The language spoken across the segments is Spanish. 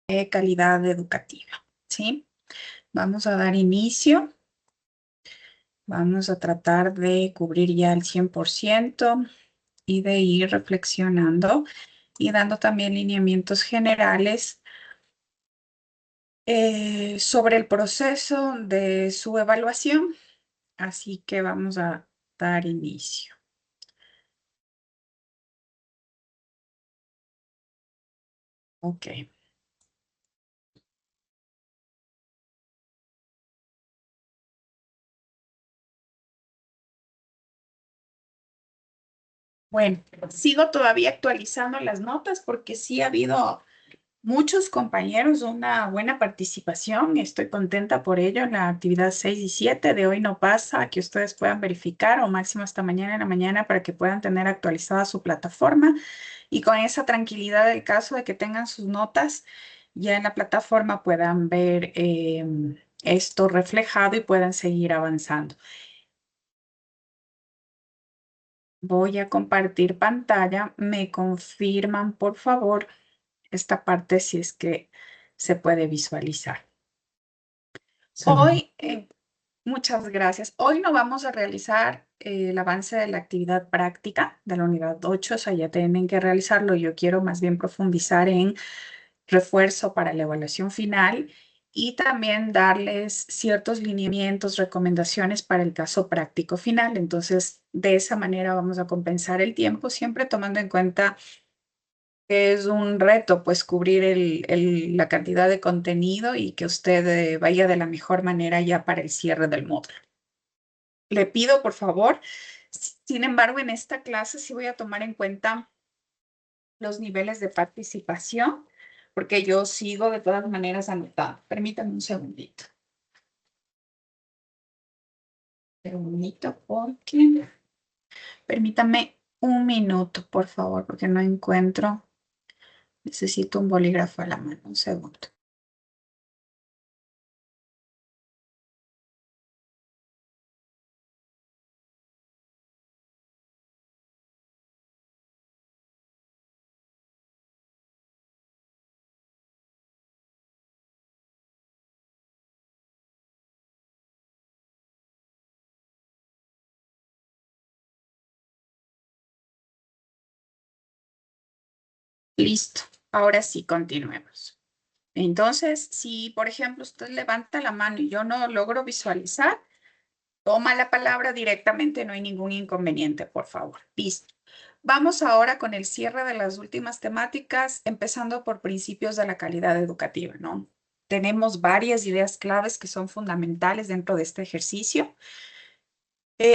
de calidad educativa, ¿sí? Vamos a dar inicio. Vamos a tratar de cubrir ya el 100% y de ir reflexionando y dando también lineamientos generales sobre el proceso de su evaluación. Así que vamos a dar inicio. Ok. Bueno, sigo todavía actualizando las notas porque sí ha habido muchos compañeros, una buena participación. Estoy contenta por ello. En la actividad 6 y 7 de hoy no pasa, que ustedes puedan verificar o máximo hasta mañana en la mañana para que puedan tener actualizada su plataforma y con esa tranquilidad del caso de que tengan sus notas ya en la plataforma puedan ver esto reflejado y puedan seguir avanzando. Voy a compartir pantalla. Me confirman, por favor, esta parte si es que se puede visualizar. Hoy, muchas gracias. Hoy no vamos a realizar el avance de la actividad práctica de la unidad 8, o sea, ya tienen que realizarlo. Yo quiero más bien profundizar en refuerzo para la evaluación final y también darles ciertos lineamientos, recomendaciones para el caso práctico final. Entonces, de esa manera vamos a compensar el tiempo, siempre tomando en cuenta que es un reto, pues, cubrir la cantidad de contenido y que usted vaya de la mejor manera ya para el cierre del módulo. Le pido, por favor, sin embargo, en esta clase sí voy a tomar en cuenta los niveles de participación, porque yo sigo de todas maneras anotando. Permítame un segundito. Porque... Permítame un minuto, por favor, porque no encuentro. Necesito un bolígrafo a la mano. Un segundo. Listo. Ahora sí, continuemos. Entonces, si por ejemplo usted levanta la mano y yo no logro visualizar, toma la palabra directamente, no hay ningún inconveniente, por favor. Listo. Vamos ahora con el cierre de las últimas temáticas, empezando por principios de la calidad educativa, ¿no? Tenemos varias ideas claves que son fundamentales dentro de este ejercicio.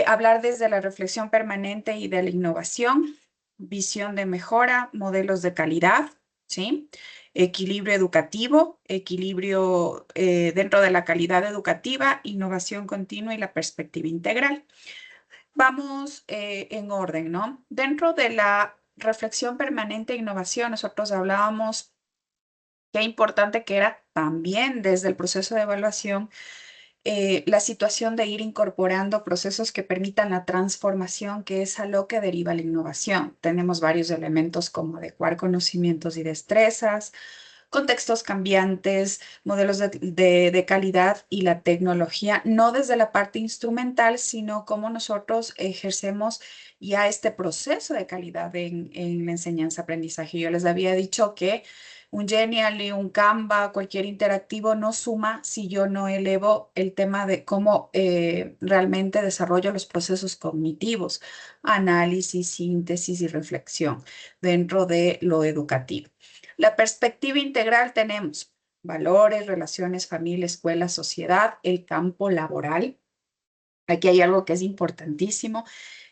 Hablar desde la reflexión permanente y de la innovación, visión de mejora, modelos de calidad, ¿sí? Equilibrio educativo, equilibrio dentro de la calidad educativa, innovación continua y la perspectiva integral. Vamos en orden, ¿no? Dentro de la reflexión permanente e innovación, nosotros hablábamos qué importante que era también desde el proceso de evaluación la situación de ir incorporando procesos que permitan la transformación, que es a lo que deriva la innovación. Tenemos varios elementos como adecuar conocimientos y destrezas, contextos cambiantes, modelos de calidad y la tecnología, no desde la parte instrumental, sino cómo nosotros ejercemos ya este proceso de calidad en la enseñanza-aprendizaje. Yo les había dicho que un Genially, un Canva, cualquier interactivo no suma si yo no elevo el tema de cómo realmente desarrollo los procesos cognitivos, análisis, síntesis y reflexión dentro de lo educativo. La perspectiva integral tenemos valores, relaciones, familia, escuela, sociedad, el campo laboral. Aquí hay algo que es importantísimo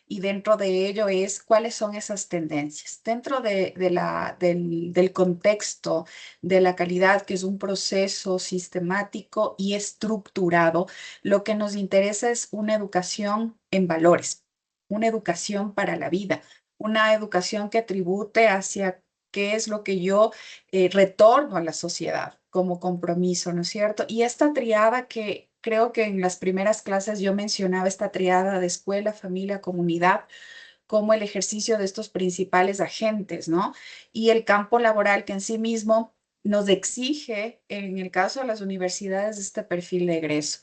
y dentro de ello es cuáles son esas tendencias. Dentro del contexto de la calidad, que es un proceso sistemático y estructurado, lo que nos interesa es una educación en valores, una educación para la vida, una educación que tribute hacia qué es lo que yo retorno a la sociedad como compromiso, ¿no es cierto? Y esta triada que creo que en las primeras clases yo mencionaba, esta triada de escuela, familia, comunidad, como el ejercicio de estos principales agentes, ¿no? Y el campo laboral que en sí mismo nos exige, en el caso de las universidades, este perfil de egreso.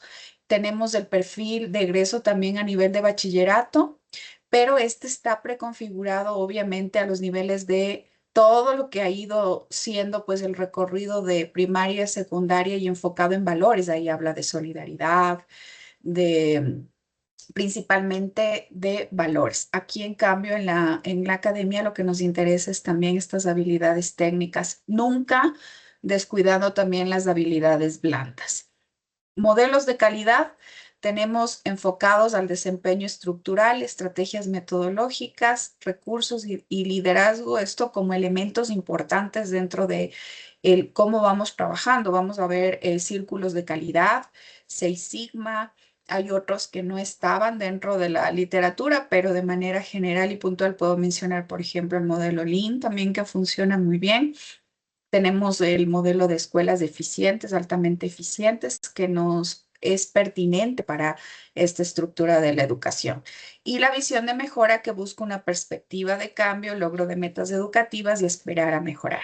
Tenemos el perfil de egreso también a nivel de bachillerato, pero este está preconfigurado obviamente a los niveles de todo lo que ha ido siendo pues el recorrido de primaria, secundaria y enfocado en valores. Ahí habla de solidaridad, de principalmente de valores. Aquí, en cambio, en la academia lo que nos interesa es también estas habilidades técnicas, nunca descuidando también las habilidades blandas. Modelos de calidad tenemos enfocados al desempeño estructural, estrategias metodológicas, recursos y liderazgo, esto como elementos importantes dentro de cómo vamos trabajando. Vamos a ver círculos de calidad, Seis Sigma. Hay otros que no estaban dentro de la literatura, pero de manera general y puntual puedo mencionar, por ejemplo, el modelo Lean también, que funciona muy bien. Tenemos el modelo de escuelas eficientes, altamente eficientes, que nos es pertinente para esta estructura de la educación. Y la visión de mejora, que busca una perspectiva de cambio, logro de metas educativas y esperar a mejorar.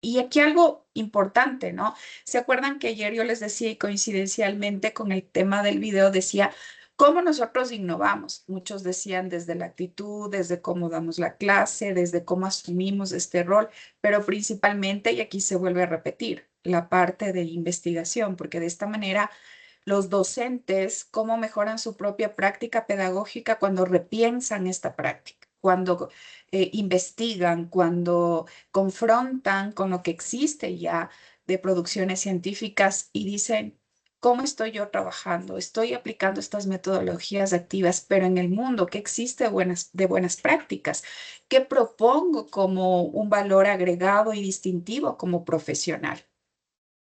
Y aquí algo importante, ¿no? ¿Se acuerdan que ayer yo les decía, y coincidencialmente con el tema del video decía, cómo nosotros innovamos? Muchos decían desde la actitud, desde cómo damos la clase, desde cómo asumimos este rol, pero principalmente, y aquí se vuelve a repetir, la parte de investigación, porque de esta manera los docentes, cómo mejoran su propia práctica pedagógica cuando repiensan esta práctica, cuando investigan, cuando confrontan con lo que existe ya de producciones científicas y dicen, ¿cómo estoy yo trabajando? Estoy aplicando estas metodologías activas, pero en el mundo, ¿qué existe de buenas prácticas? ¿Qué propongo como un valor agregado y distintivo como profesional?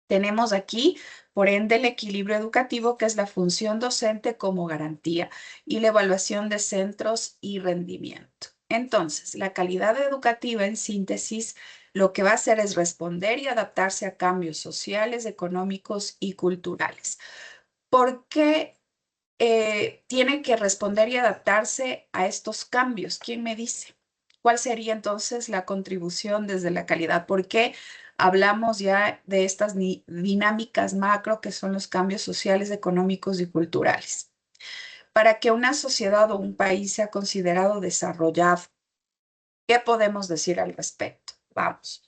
Tenemos aquí, por ende, el equilibrio educativo, que es la función docente como garantía, y la evaluación de centros y rendimiento. Entonces, la calidad educativa, en síntesis, lo que va a hacer es responder y adaptarse a cambios sociales, económicos y culturales. ¿Por qué tiene que responder y adaptarse a estos cambios? ¿Quién me dice? ¿Cuál sería entonces la contribución desde la calidad? ¿Por qué hablamos ya de estas dinámicas macro, que son los cambios sociales, económicos y culturales? Para que una sociedad o un país sea considerado desarrollado, ¿qué podemos decir al respecto? Vamos,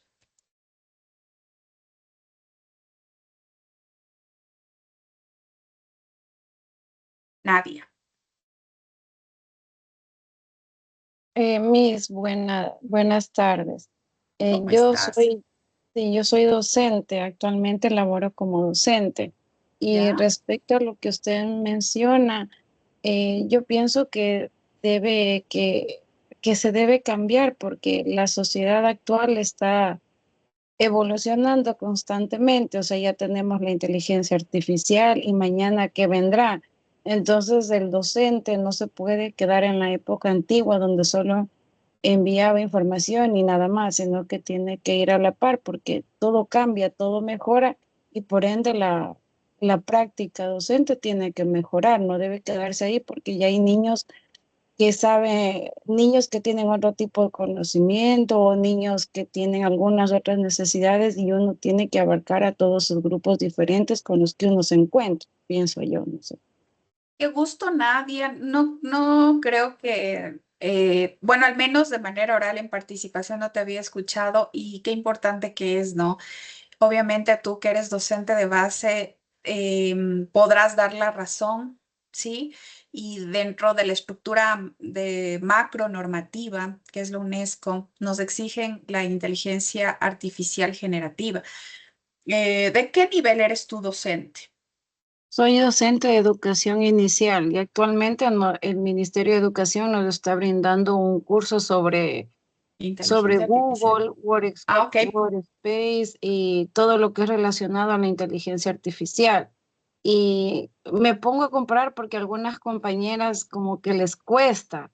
Nadia, Miss, buenas tardes. Eh, ¿cómo yo estás? soy, sí, yo soy docente, actualmente laboro como docente. Y ¿Ya? respecto a lo que usted menciona, yo pienso que debe, que se debe cambiar porque la sociedad actual está evolucionando constantemente, o sea, ya tenemos la inteligencia artificial y mañana qué vendrá. Entonces, el docente no se puede quedar en la época antigua donde solo enviaba información y nada más, sino que tiene que ir a la par porque todo cambia, todo mejora y por ende la práctica docente tiene que mejorar, no debe quedarse ahí porque ya hay niños que saben, niños que tienen otro tipo de conocimiento o niños que tienen algunas otras necesidades y uno tiene que abarcar a todos sus grupos diferentes con los que uno se encuentra, pienso yo, no sé. Qué gusto, Nadia. No, no creo que, bueno, al menos de manera oral en participación no te había escuchado, y qué importante que es, ¿no? Obviamente tú, que eres docente de base, podrás dar la razón, ¿sí? Y dentro de la estructura de macro normativa, que es la UNESCO, nos exigen la inteligencia artificial generativa. ¿De qué nivel eres tú docente? Soy docente de educación inicial y actualmente el Ministerio de Educación nos está brindando un curso sobre Inteligencia artificial. Google, Ah, ok. Workspace y todo lo que es relacionado a la inteligencia artificial. Y me pongo a comparar porque algunas compañeras como que les cuesta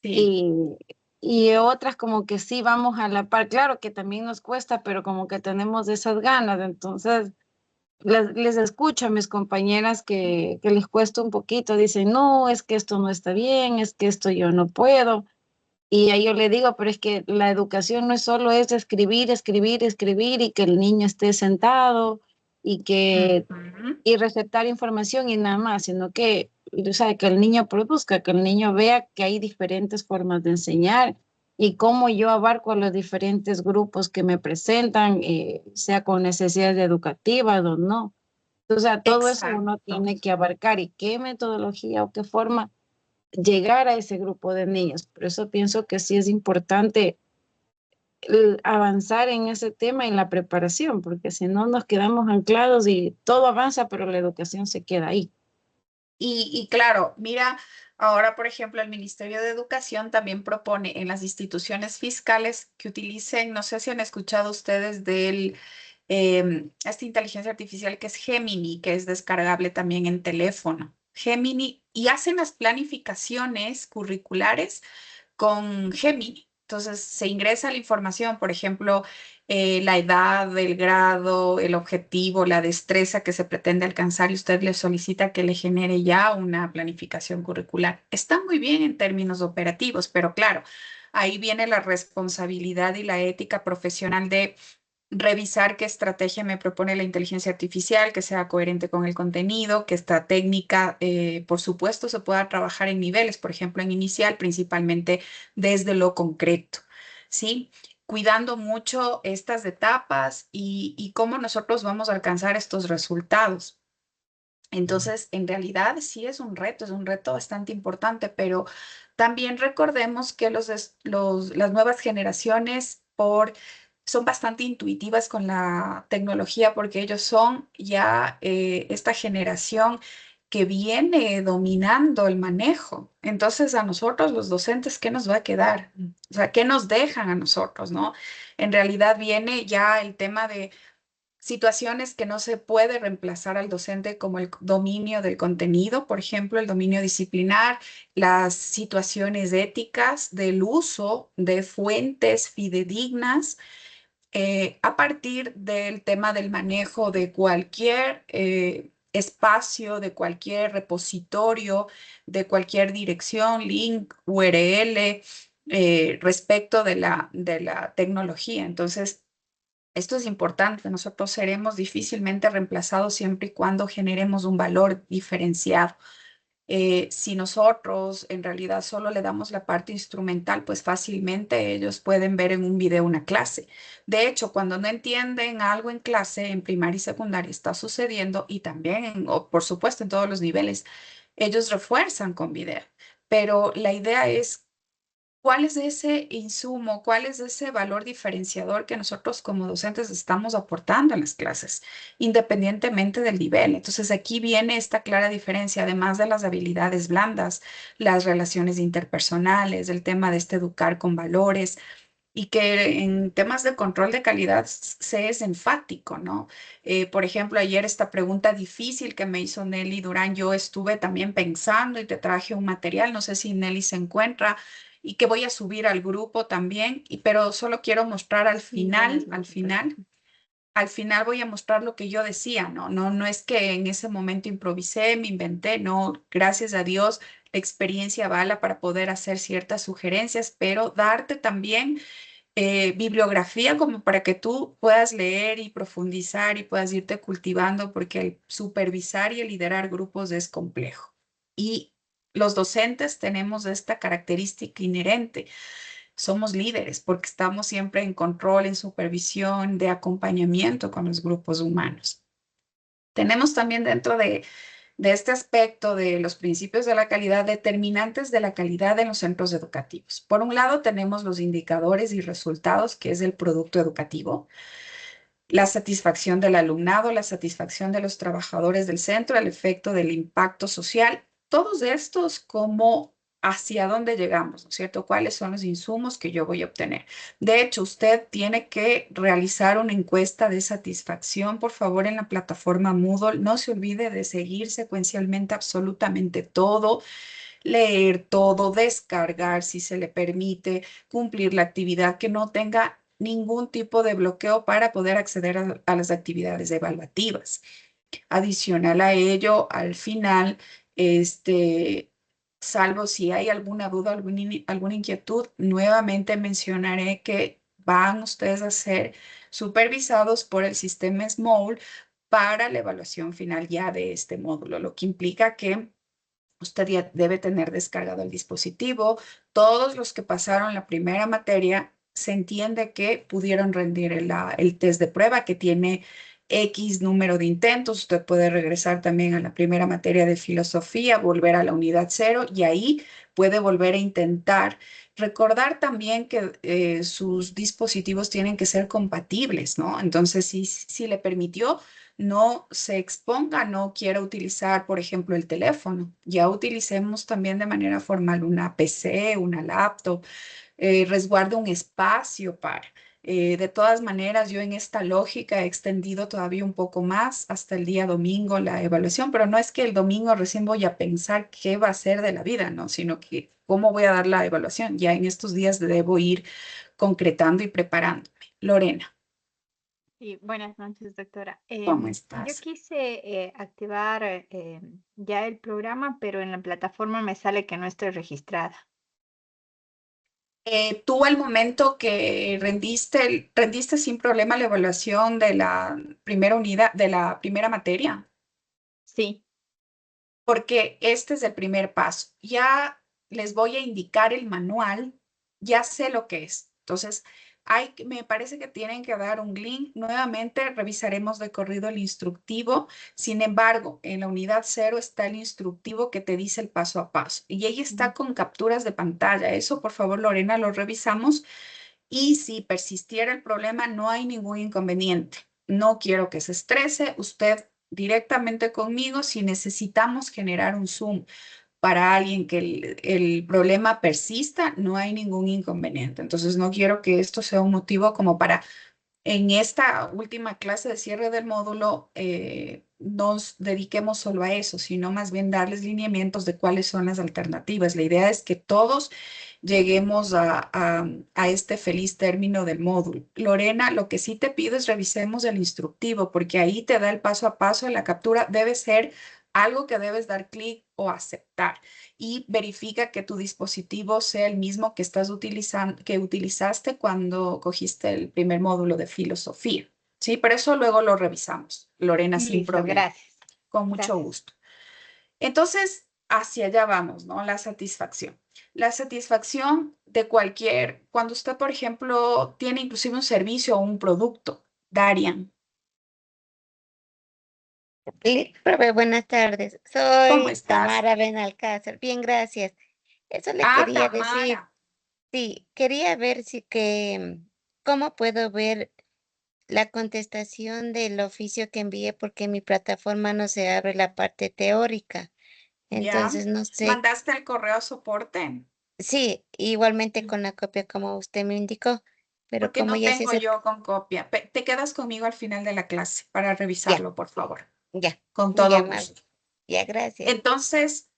Sí. y, y otras como que sí vamos a la par. Claro que también nos cuesta, pero como que tenemos esas ganas. Entonces les escucho a mis compañeras que les cuesta un poquito. Dicen, no, es que esto no está bien, es que esto yo no puedo. Y ahí yo le digo, pero es que la educación no es solo es escribir, escribir, escribir y que el niño esté sentado y que Ujú. y receptar información y nada más, sino que, o sea, que el niño produzca, que el niño vea que hay diferentes formas de enseñar y cómo yo abarco a los diferentes grupos que me presentan, sea con necesidades educativas o no. O sea, todo eso uno Exacto. tiene que abarcar y qué metodología o qué forma llegar a ese grupo de niños. Por eso pienso que sí es importante avanzar en ese tema, en la preparación, porque si no nos quedamos anclados y todo avanza, pero la educación se queda ahí. Y claro, mira, ahora, por ejemplo, el Ministerio de Educación también propone en las instituciones fiscales que utilicen, no sé si han escuchado ustedes del esta inteligencia artificial que es Gemini, que es descargable también en teléfono. Gemini, y hacen las planificaciones curriculares con Gemini. Entonces se ingresa la información, por ejemplo, la edad, el grado, el objetivo, la destreza que se pretende alcanzar y usted le solicita que le genere ya una planificación curricular. Está muy bien en términos operativos, pero claro, ahí viene la responsabilidad y la ética profesional de revisar qué estrategia me propone la inteligencia artificial, que sea coherente con el contenido, que esta técnica, por supuesto, se pueda trabajar en niveles, por ejemplo, en inicial, principalmente desde lo concreto, ¿sí? Cuidando mucho estas etapas y cómo nosotros vamos a alcanzar estos resultados. Entonces, en realidad sí es un reto bastante importante, pero también recordemos que las nuevas generaciones son bastante intuitivas con la tecnología porque ellos son ya esta generación que viene dominando el manejo. Entonces, a nosotros los docentes, ¿qué nos va a quedar? O sea, ¿qué nos dejan a nosotros, no? En realidad viene ya el tema de situaciones que no se puede reemplazar al docente como el dominio del contenido, por ejemplo, el dominio disciplinar, las situaciones éticas del uso de fuentes fidedignas a partir del tema del manejo de cualquier espacio, de cualquier repositorio, de cualquier dirección, link, URL, respecto de la tecnología. Entonces, esto es importante. Nosotros seremos difícilmente reemplazados siempre y cuando generemos un valor diferenciado. Si nosotros en realidad solo le damos la parte instrumental, pues fácilmente ellos pueden ver en un video una clase. De hecho, cuando no entienden algo en clase, en primaria y secundaria está sucediendo y también, o por supuesto, en todos los niveles, ellos refuerzan con video. Pero la idea es ¿cuál es ese insumo? ¿Cuál es ese valor diferenciador que nosotros como docentes estamos aportando en las clases, independientemente del nivel? Entonces aquí viene esta clara diferencia, además de las habilidades blandas, las relaciones interpersonales, el tema de este educar con valores y que en temas de control de calidad se es enfático, ¿no? Por ejemplo, ayer esta pregunta difícil que me hizo Nelly Durán, yo estuve también pensando y te traje un material, no sé si Nelly se encuentra y que voy a subir al grupo también, pero solo quiero mostrar al final voy a mostrar lo que yo decía, ¿no? No es que en ese momento improvisé, me inventé, no, gracias a Dios, la experiencia bala para poder hacer ciertas sugerencias, pero darte también bibliografía como para que tú puedas leer y profundizar y puedas irte cultivando, porque el supervisar y el liderar grupos es complejo. Y los docentes tenemos esta característica inherente. Somos líderes porque estamos siempre en control, en supervisión, de acompañamiento con los grupos humanos. Tenemos también dentro de este aspecto de los principios de la calidad, determinantes de la calidad en los centros educativos. Por un lado, tenemos los indicadores y resultados, que es el producto educativo, la satisfacción del alumnado, la satisfacción de los trabajadores del centro, el efecto del impacto social, todos estos como hacia dónde llegamos, ¿no es cierto? ¿Cuáles son los insumos que yo voy a obtener? De hecho, usted tiene que realizar una encuesta de satisfacción, por favor, en la plataforma Moodle. No se olvide de seguir secuencialmente absolutamente todo, leer todo, descargar si se le permite, cumplir la actividad, que no tenga ningún tipo de bloqueo para poder acceder a las actividades evaluativas. Adicional a ello, al final, este, salvo si hay alguna duda, alguna inquietud, nuevamente mencionaré que van ustedes a ser supervisados por el sistema SMOUL para la evaluación final ya de este módulo, lo que implica que usted ya debe tener descargado el dispositivo. Todos los que pasaron la primera materia se entiende que pudieron rendir el test de prueba que tiene X número de intentos. Usted puede regresar también a la primera materia de filosofía, volver a la unidad 0 y ahí puede volver a intentar. Recordar también que sus dispositivos tienen que ser compatibles, ¿no? Entonces, si le permitió, no se exponga, no quiera utilizar, por ejemplo, el teléfono. Ya utilicemos también de manera formal una PC, una laptop, resguarde un espacio para. De todas maneras, yo en esta lógica he extendido todavía un poco más hasta el día domingo la evaluación, pero no es que el domingo recién voy a pensar qué va a ser de la vida, ¿no? Sino que cómo voy a dar la evaluación. Ya en estos días debo ir concretando y preparándome. Lorena, Sí, buenas noches, doctora. ¿cómo Yo estás? quise activar ya el programa, pero en la plataforma me sale que no estoy registrada. Tú al momento que rendiste sin problema la evaluación de la primera unidad, de la primera materia, Sí, porque este es el primer paso. Ya les voy a indicar el manual, ya sé lo que es. Entonces, me parece que tienen que dar un link. Nuevamente revisaremos de corrido el instructivo. Sin embargo, en la unidad 0 está el instructivo que te dice el paso a paso. Y ahí está con capturas de pantalla. Eso, por favor, Lorena, lo revisamos. Y si persistiera el problema, no hay ningún inconveniente. No quiero que se estrese. Usted directamente conmigo, si necesitamos generar un Zoom para alguien que el problema persista, no hay ningún inconveniente. Entonces, no quiero que esto sea un motivo como para en esta última clase de cierre del módulo nos dediquemos solo a eso, sino más bien darles lineamientos de cuáles son las alternativas. La idea es que todos lleguemos a este feliz término del módulo. Lorena, lo que sí te pido es revisemos el instructivo, porque ahí te da el paso a paso. La captura debe ser algo que debes dar clic o aceptar y verifica que tu dispositivo sea el mismo que estás utilizando, que utilizaste cuando cogiste el primer módulo de filosofía. Sí, pero eso luego lo revisamos, Lorena, sin listo, problema, gracias. con mucho Gracias. gusto. Entonces, hacia allá vamos, ¿no? La satisfacción. La satisfacción de cuando usted, por ejemplo, tiene inclusive un servicio o un producto, Darian, Profe, buenas tardes. ¿cómo Soy estás? Tamara Benalcázar. Bien, gracias. Eso le Ah, quería decir. Tamara. Sí, quería ver cómo puedo ver la contestación del oficio que envié porque en mi plataforma no se abre la parte teórica. ¿Ya? Entonces, no sé. ¿Mandaste el correo a soporte? Sí, igualmente con la copia como usted me indicó, pero Porque como no ya se tengo hace, yo con copia. Te quedas conmigo al final de la clase para ya, revisarlo, por favor. ya, Con muy todo amable. gusto. Ya, gracias. Entonces,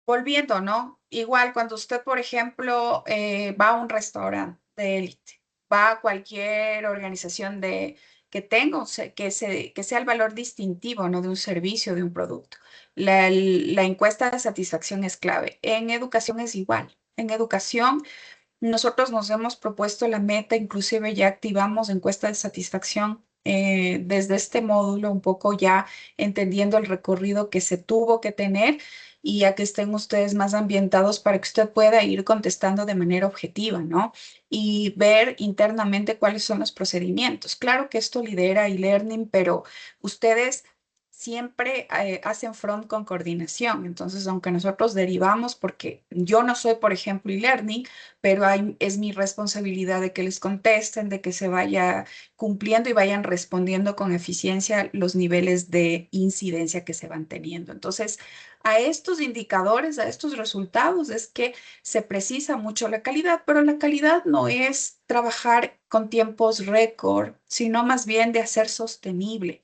volviendo, ¿no? Igual cuando usted, por ejemplo, va a un restaurante de élite, va a cualquier organización que tenga, que sea el valor distintivo, ¿no? De un servicio, de un producto. La encuesta de satisfacción es clave. En educación es igual. En educación nosotros nos hemos propuesto la meta, inclusive ya activamos encuesta de satisfacción desde este módulo, un poco ya entendiendo el recorrido que se tuvo que tener y ya que estén ustedes más ambientados para que usted pueda ir contestando de manera objetiva, ¿no? Y ver internamente cuáles son los procedimientos. Claro que esto lidera e-learning, pero ustedes siempre hacen front con coordinación. Entonces, aunque nosotros derivamos, porque yo no soy, por ejemplo, e-learning, pero es mi responsabilidad de que les contesten, de que se vaya cumpliendo y vayan respondiendo con eficiencia los niveles de incidencia que se van teniendo. Entonces, a estos indicadores, a estos resultados es que se precisa mucho la calidad, pero la calidad no es trabajar con tiempos récord, sino más bien de hacer sostenible.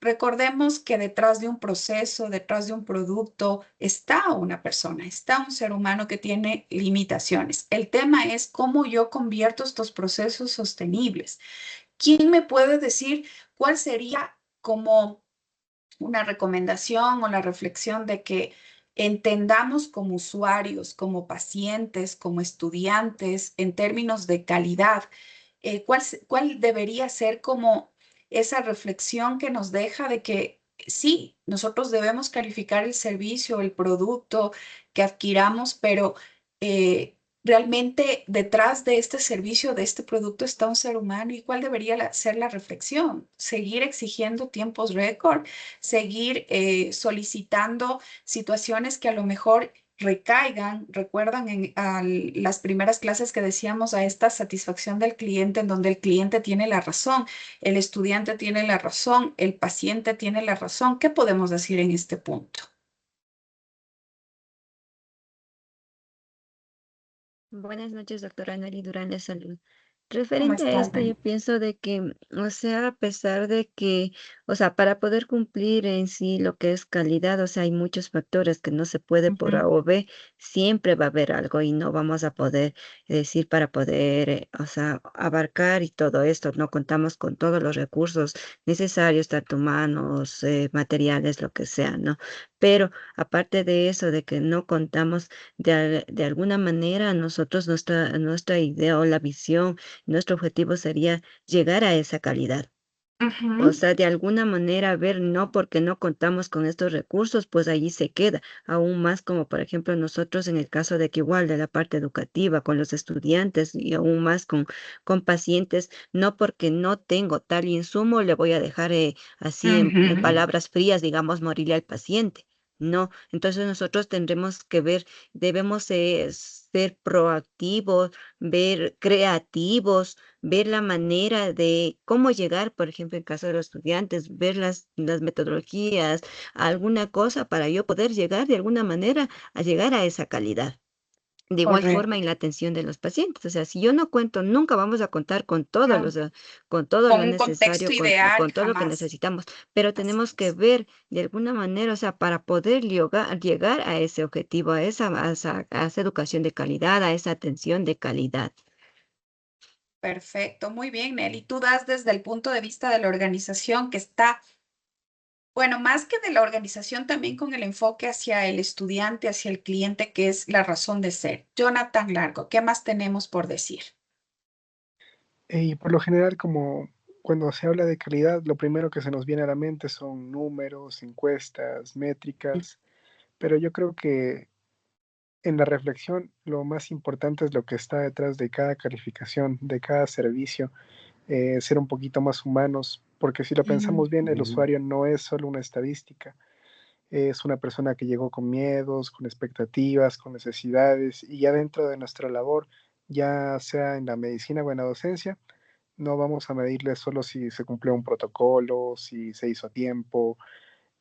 Recordemos que detrás de un proceso, detrás de un producto, está una persona, está un ser humano que tiene limitaciones. El tema es cómo yo convierto estos procesos sostenibles. ¿Quién me puede decir cuál sería como una recomendación o la reflexión de que entendamos como usuarios, como pacientes, como estudiantes, en términos de calidad, cuál debería ser como esa reflexión que nos deja de que sí, nosotros debemos calificar el servicio, el producto que adquiramos, pero realmente detrás de este servicio, de este producto está un ser humano. ¿Y cuál debería ser la reflexión? Seguir exigiendo tiempos récord, seguir solicitando situaciones que a lo mejor recaigan, recuerdan las primeras clases que decíamos, a esta satisfacción del cliente, en donde el cliente tiene la razón, el estudiante tiene la razón, el paciente tiene la razón. ¿Qué podemos decir en este punto? Buenas noches, doctora Nelly Durán de Salud. ¿Cómo Referente a estás, esto, yo Dani? pienso de que, o sea, a pesar de que, o sea, para poder cumplir en sí lo que es calidad, o sea, hay muchos factores que no se puede por A Ujú, o B, siempre va a haber algo y no vamos a poder decir para poder, o sea, abarcar y todo esto, no contamos con todos los recursos necesarios, tanto humanos, materiales, lo que sea, ¿no? Pero aparte de eso, de que no contamos de alguna manera, nosotros, nuestra idea o la visión, nuestro objetivo sería llegar a esa calidad. O ujú, sea, de alguna manera ver, no porque no contamos con estos recursos, pues allí se queda. Aún más como, por ejemplo, nosotros en el caso de que igual de la parte educativa, con los estudiantes y aún más con pacientes, no porque no tengo tal insumo, le voy a dejar así en ujú. palabras frías, digamos, morirle al paciente. No, entonces nosotros tendremos que ver, debemos ser proactivos, ver creativos, ver la manera de cómo llegar, por ejemplo, en caso de los estudiantes, ver las metodologías, alguna cosa para yo poder llegar de alguna manera a llegar a esa calidad. De igual forma Correcto. en la atención de los pacientes. O sea, si yo no cuento, nunca vamos a contar con todos No, con todo con lo un contexto necesario, ideal, con todo lo que jamás. necesitamos, pero Así tenemos que es. ver de alguna manera, o sea, para poder llegar a ese objetivo, a esa educación de calidad, a esa atención de calidad. Perfecto, muy bien, Nelly. Tú das desde el punto de vista de la organización que está, bueno, más que de la organización, también con el enfoque hacia el estudiante, hacia el cliente, que es la razón de ser. Jonathan Largo, ¿qué más tenemos por decir? Y por lo general, como cuando se habla de calidad, lo primero que se nos viene a la mente son números, encuestas, métricas, pero yo creo que en la reflexión lo más importante es lo que está detrás de cada calificación, de cada servicio, ser un poquito más humanos, porque si lo pensamos bien, el Ujú. usuario no es solo una estadística, es una persona que llegó con miedos, con expectativas, con necesidades, y ya dentro de nuestra labor, ya sea en la medicina o en la docencia, no vamos a medirle solo si se cumplió un protocolo, si se hizo a tiempo,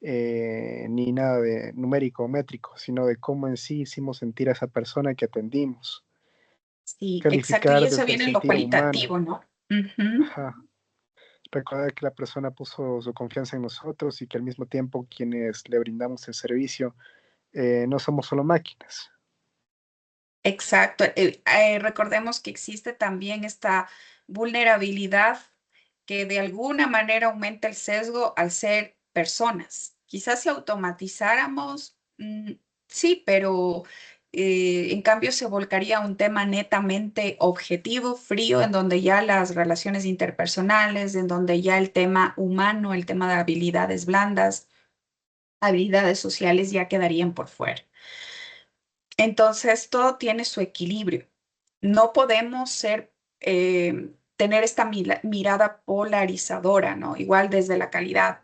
ni nada de numérico o métrico, sino de cómo en sí hicimos sentir a esa persona que atendimos. Sí, exacto, y Calificar eso desde el viene en lo sentido humano. cualitativo, ¿no? Ujú. Ajá. Recordar que la persona puso su confianza en nosotros y que al mismo tiempo quienes le brindamos el servicio no somos solo máquinas. Exacto. Recordemos que existe también esta vulnerabilidad que de alguna manera aumenta el sesgo al ser personas. Quizás si automatizáramos, sí, pero en cambio se volcaría a un tema netamente objetivo, frío, en donde ya las relaciones interpersonales, en donde ya el tema humano, el tema de habilidades blandas, habilidades sociales ya quedarían por fuera. Entonces, todo tiene su equilibrio. No podemos tener esta mirada polarizadora, ¿no? Igual desde la calidad.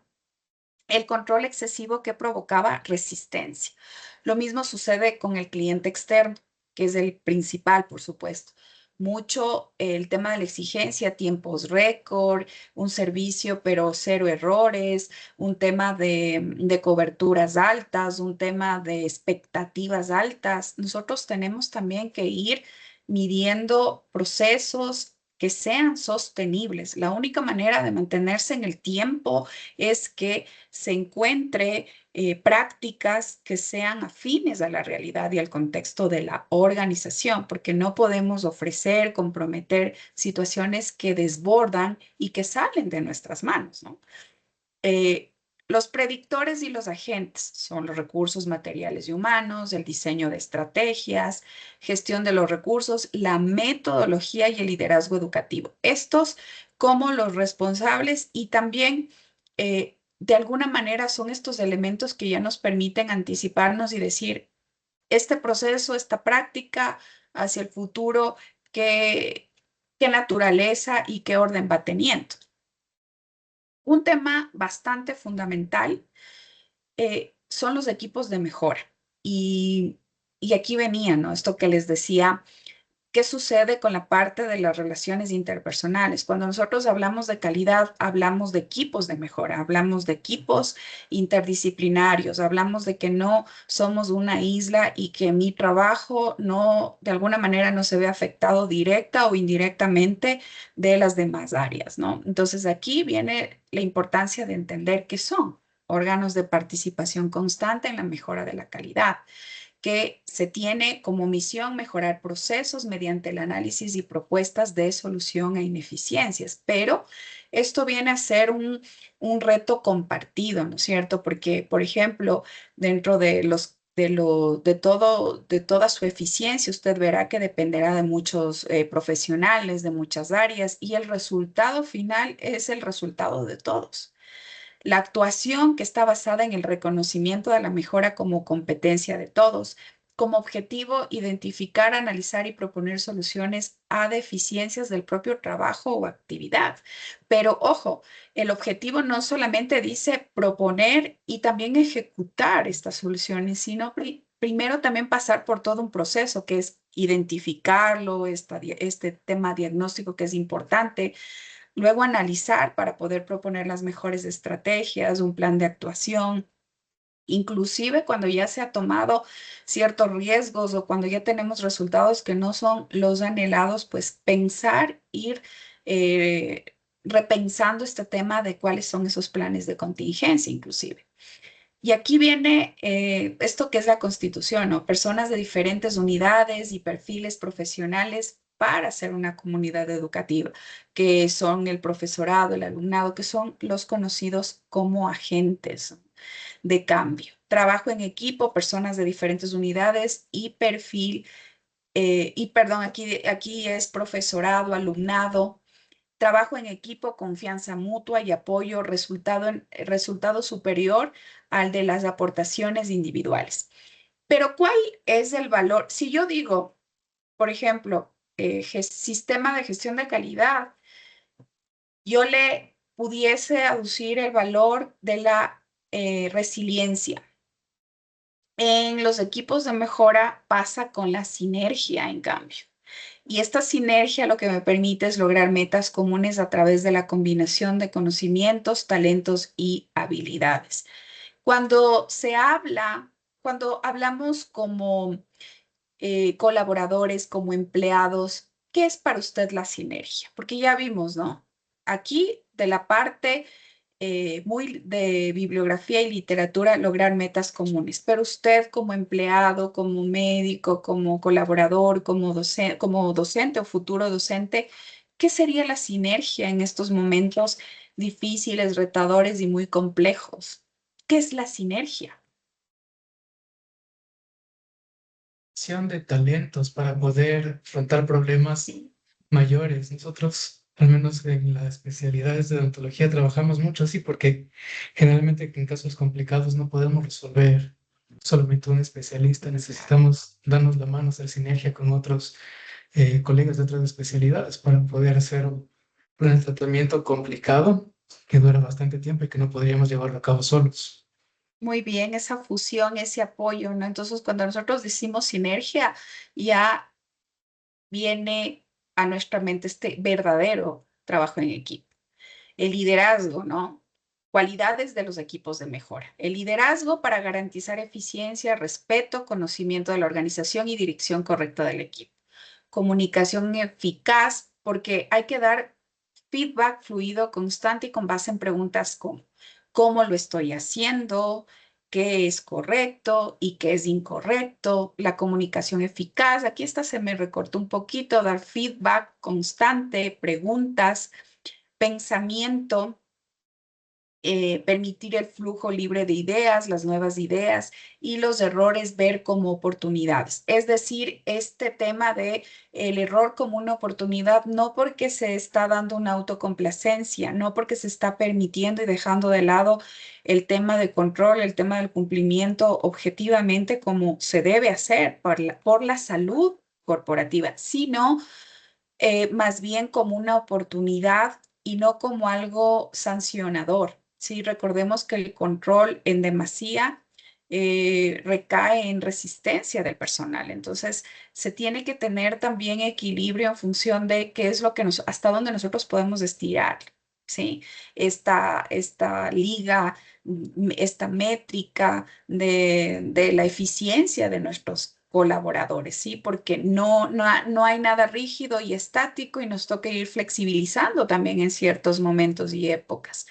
El control excesivo que provocaba resistencia. Lo mismo sucede con el cliente externo, que es el principal, por supuesto. Mucho el tema de la exigencia, tiempos récord, un servicio pero cero errores, un tema de coberturas altas, un tema de expectativas altas. Nosotros tenemos también que ir midiendo procesos que sean sostenibles. La única manera de mantenerse en el tiempo es que se encuentre prácticas que sean afines a la realidad y al contexto de la organización, porque no podemos ofrecer, comprometer situaciones que desbordan y que salen de nuestras manos, ¿no? Los predictores y los agentes son los recursos materiales y humanos, el diseño de estrategias, gestión de los recursos, la metodología y el liderazgo educativo. Estos como los responsables y también de alguna manera son estos elementos que ya nos permiten anticiparnos y decir, este proceso, esta práctica hacia el futuro, qué naturaleza y qué orden va teniendo. Un tema bastante fundamental son los equipos de mejora. Y aquí venía, ¿no? Esto que les decía, ¿qué sucede con la parte de las relaciones interpersonales? Cuando nosotros hablamos de calidad, hablamos de equipos de mejora, hablamos de equipos interdisciplinarios, hablamos de que no somos una isla y que mi trabajo no, de alguna manera, no se ve afectado directa o indirectamente de las demás áreas, ¿no? Entonces aquí viene la importancia de entender qué son órganos de participación constante en la mejora de la calidad, que se tiene como misión mejorar procesos mediante el análisis y propuestas de solución a ineficiencias. Pero esto viene a ser un reto compartido, ¿no es cierto? Porque, por ejemplo, dentro de de toda su eficiencia, usted verá que dependerá de muchos profesionales, de muchas áreas, y el resultado final es el resultado de todos. La actuación que está basada en el reconocimiento de la mejora como competencia de todos, como objetivo identificar, analizar y proponer soluciones a deficiencias del propio trabajo o actividad. Pero ojo, el objetivo no solamente dice proponer y también ejecutar estas soluciones, sino primero también pasar por todo un proceso que es identificarlo, este tema diagnóstico que es importante. Luego analizar para poder proponer las mejores estrategias, un plan de actuación. Inclusive cuando ya se ha tomado ciertos riesgos o cuando ya tenemos resultados que no son los anhelados, pues pensar, ir eh, repensando este tema de cuáles son esos planes de contingencia inclusive. Y aquí viene esto que es la Constitución, ¿no? Personas de diferentes unidades y perfiles profesionales para hacer una comunidad educativa, que son el profesorado, el alumnado, que son los conocidos como agentes de cambio. Trabajo en equipo, personas de diferentes unidades y perfil, perdón, aquí es profesorado, alumnado. Trabajo en equipo, confianza mutua y apoyo, resultado superior al de las aportaciones individuales. Pero ¿cuál es el valor? Si yo digo, por ejemplo, sistema de gestión de calidad, yo le pudiese aducir el valor de la resiliencia. En los equipos de mejora pasa con la sinergia, en cambio. Y esta sinergia lo que me permite es lograr metas comunes a través de la combinación de conocimientos, talentos y habilidades. Cuando cuando hablamos como colaboradores, como empleados, ¿qué es para usted la sinergia? Porque ya vimos, ¿no? Aquí de la parte muy de bibliografía y literatura, lograr metas comunes. Pero usted como empleado, como médico, como colaborador, como docente o futuro docente, ¿qué sería la sinergia en estos momentos difíciles, retadores y muy complejos? ¿Qué es la sinergia? De talentos para poder afrontar problemas mayores. Nosotros, al menos en las especialidades de odontología, trabajamos mucho así porque generalmente en casos complicados no podemos resolver solamente un especialista, necesitamos darnos la mano, hacer sinergia con otros colegas de otras especialidades para poder hacer un tratamiento complicado que dura bastante tiempo y que no podríamos llevarlo a cabo solos. Muy bien, esa fusión, ese apoyo, ¿no? Entonces, cuando nosotros decimos sinergia, ya viene a nuestra mente este verdadero trabajo en equipo. El liderazgo, ¿no? Cualidades de los equipos de mejora. El liderazgo para garantizar eficiencia, respeto, conocimiento de la organización y dirección correcta del equipo. Comunicación eficaz, porque hay que dar feedback fluido, constante y con base en preguntas como ¿cómo lo estoy haciendo? ¿Qué es correcto y qué es incorrecto? La comunicación eficaz, aquí esta se me recortó un poquito, dar feedback constante, preguntas, pensamiento permitir el flujo libre de ideas, las nuevas ideas y los errores ver como oportunidades. Es decir, este tema de el error como una oportunidad, no porque se está dando una autocomplacencia, no porque se está permitiendo y dejando de lado el tema de control, el tema del cumplimiento objetivamente como se debe hacer por la salud corporativa, sino más bien como una oportunidad y no como algo sancionador. Sí, recordemos que el control en demasía recae en resistencia del personal. Entonces, se tiene que tener también equilibrio en función de qué es lo que hasta dónde nosotros podemos estirar. ¿Sí? Esta liga, esta métrica de la eficiencia de nuestros colaboradores, ¿sí? Porque no hay nada rígido y estático y nos toca ir flexibilizando también en ciertos momentos y épocas.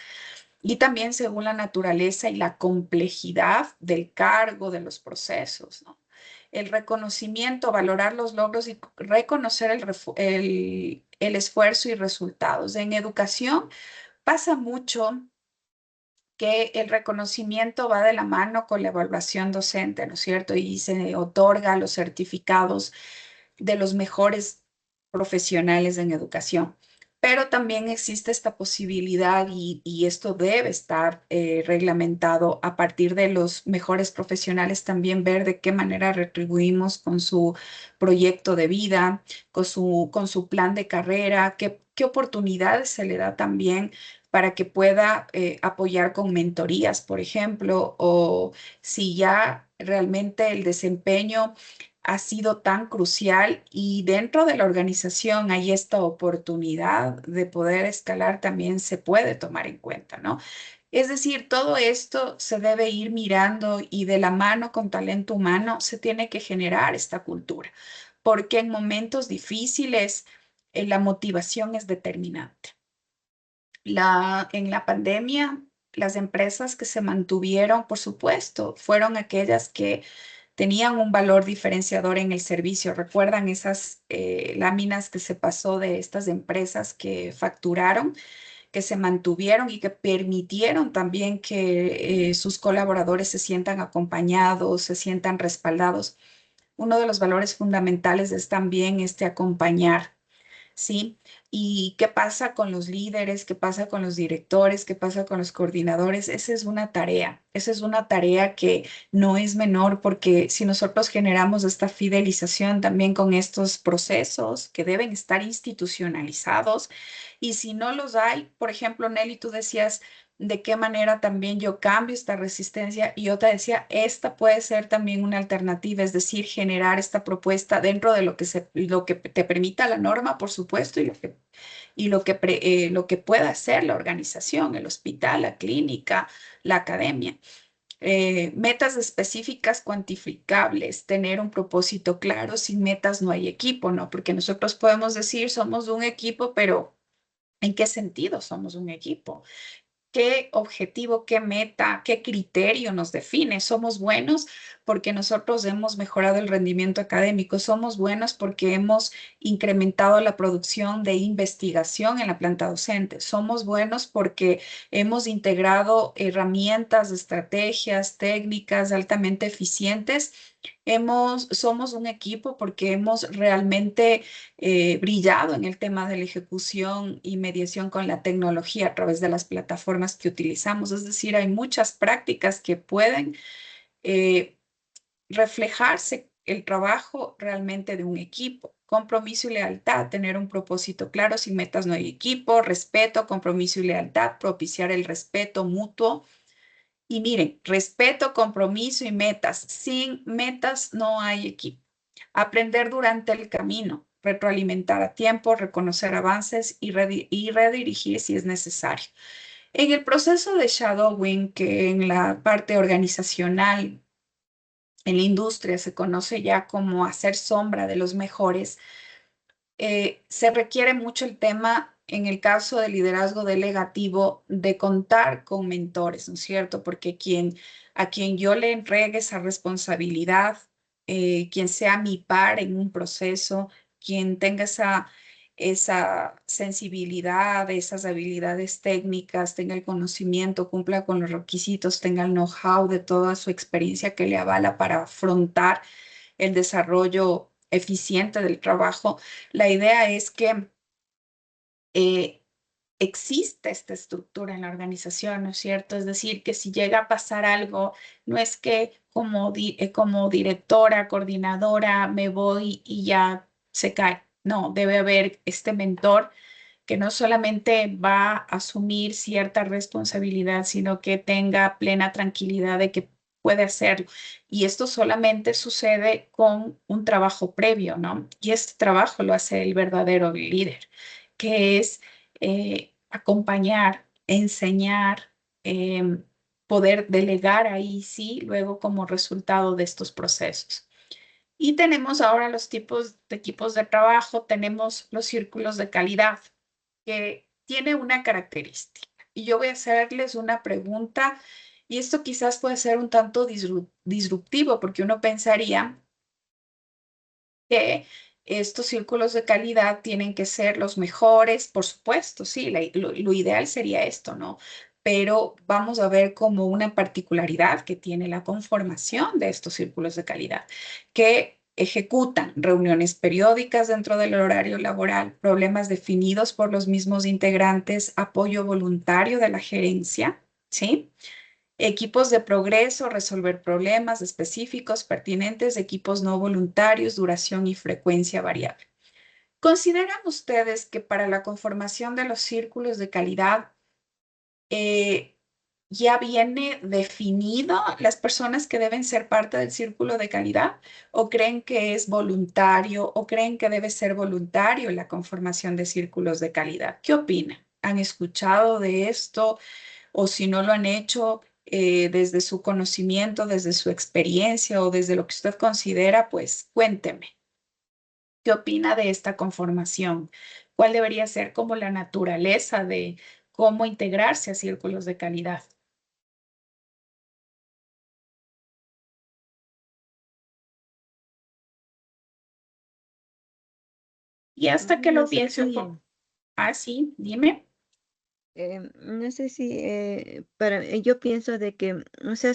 Y también según la naturaleza y la complejidad del cargo, de los procesos, ¿no? El reconocimiento, valorar los logros y reconocer el esfuerzo y resultados. En educación pasa mucho que el reconocimiento va de la mano con la evaluación docente, ¿no es cierto? Y se otorga los certificados de los mejores profesionales en educación. Pero también existe esta posibilidad y esto debe estar reglamentado a partir de los mejores profesionales, también ver de qué manera retribuimos con su proyecto de vida, con su plan de carrera, qué oportunidades se le da también para que pueda apoyar con mentorías, por ejemplo, o si ya realmente el desempeño ha sido tan crucial y dentro de la organización hay esta oportunidad de poder escalar, también se puede tomar en cuenta, ¿no? Es decir, todo esto se debe ir mirando y de la mano con talento humano se tiene que generar esta cultura, porque en momentos difíciles la motivación es determinante. En la pandemia, las empresas que se mantuvieron, por supuesto, fueron aquellas que tenían un valor diferenciador en el servicio. ¿Recuerdan esas láminas que se pasó de estas empresas que facturaron, que se mantuvieron y que permitieron también que sus colaboradores se sientan acompañados, se sientan respaldados? Uno de los valores fundamentales es también este acompañar. ¿Sí? ¿Y qué pasa con los líderes? ¿Qué pasa con los directores? ¿Qué pasa con los coordinadores? Esa es una tarea que no es menor porque si nosotros generamos esta fidelización también con estos procesos que deben estar institucionalizados y si no los hay, por ejemplo, Nelly, tú decías de qué manera también yo cambio esta resistencia y yo te decía, esta puede ser también una alternativa, es decir, generar esta propuesta dentro de lo que te permita la norma, por supuesto, lo que pueda hacer la organización, el hospital, la clínica, la academia. Metas específicas, cuantificables, tener un propósito claro. Sin metas no hay equipo, ¿no? Porque nosotros podemos decir somos un equipo, pero ¿en qué sentido somos un equipo? ¿Qué objetivo, qué meta, qué criterio nos define? ¿Somos buenos porque nosotros hemos mejorado el rendimiento académico? ¿Somos buenos porque hemos incrementado la producción de investigación en la planta docente? ¿Somos buenos porque hemos integrado herramientas, estrategias, técnicas altamente eficientes? Somos un equipo porque hemos realmente brillado en el tema de la ejecución y mediación con la tecnología a través de las plataformas que utilizamos. Es decir, hay muchas prácticas que pueden eh, reflejarse el trabajo realmente de un equipo. Compromiso y lealtad, tener un propósito claro, sin metas no hay equipo, respeto, compromiso y lealtad, propiciar el respeto mutuo. Y miren, respeto, compromiso y metas. Sin metas no hay equipo. Aprender durante el camino, retroalimentar a tiempo, reconocer avances y redirigir si es necesario. En el proceso de shadowing, que en la parte organizacional, en la industria se conoce ya como hacer sombra de los mejores, se requiere mucho el tema, en el caso del liderazgo delegativo, de contar con mentores, ¿no es cierto? Porque a quien yo le entregue esa responsabilidad, quien sea mi par en un proceso, quien tenga esa sensibilidad, esas habilidades técnicas, tenga el conocimiento, cumpla con los requisitos, tenga el know-how de toda su experiencia que le avala para afrontar el desarrollo eficiente del trabajo. La idea es que existe esta estructura en la organización, ¿no es cierto? Es decir, que si llega a pasar algo, no es que como directora, coordinadora, me voy y ya se cae. No, debe haber este mentor que no solamente va a asumir cierta responsabilidad, sino que tenga plena tranquilidad de que puede hacerlo. Y esto solamente sucede con un trabajo previo, ¿no? Y este trabajo lo hace el verdadero líder, que es acompañar, enseñar, poder delegar ahí sí, luego como resultado de estos procesos. Y tenemos ahora los tipos de equipos de trabajo, tenemos los círculos de calidad, que tiene una característica. Y yo voy a hacerles una pregunta, y esto quizás puede ser un tanto disruptivo, porque uno pensaría que estos círculos de calidad tienen que ser los mejores, por supuesto, sí, lo ideal sería esto, ¿no? Pero vamos a ver como una particularidad que tiene la conformación de estos círculos de calidad, que ejecutan reuniones periódicas dentro del horario laboral, problemas definidos por los mismos integrantes, apoyo voluntario de la gerencia, ¿sí? Equipos de progreso, resolver problemas específicos pertinentes, equipos no voluntarios, duración y frecuencia variable. ¿Consideran ustedes que para la conformación de los círculos de calidad ya viene definido las personas que deben ser parte del círculo de calidad? ¿O creen que es voluntario o creen que debe ser voluntario la conformación de círculos de calidad? ¿Qué opinan? ¿Han escuchado de esto? O si no lo han hecho desde su conocimiento, desde su experiencia o desde lo que usted considera, pues cuénteme. ¿Qué opina de esta conformación? ¿Cuál debería ser como la naturaleza de cómo integrarse a círculos de calidad? Y hasta que No lo sé piense un si, poco. Ah, sí, dime. no sé si yo pienso de que, o sea,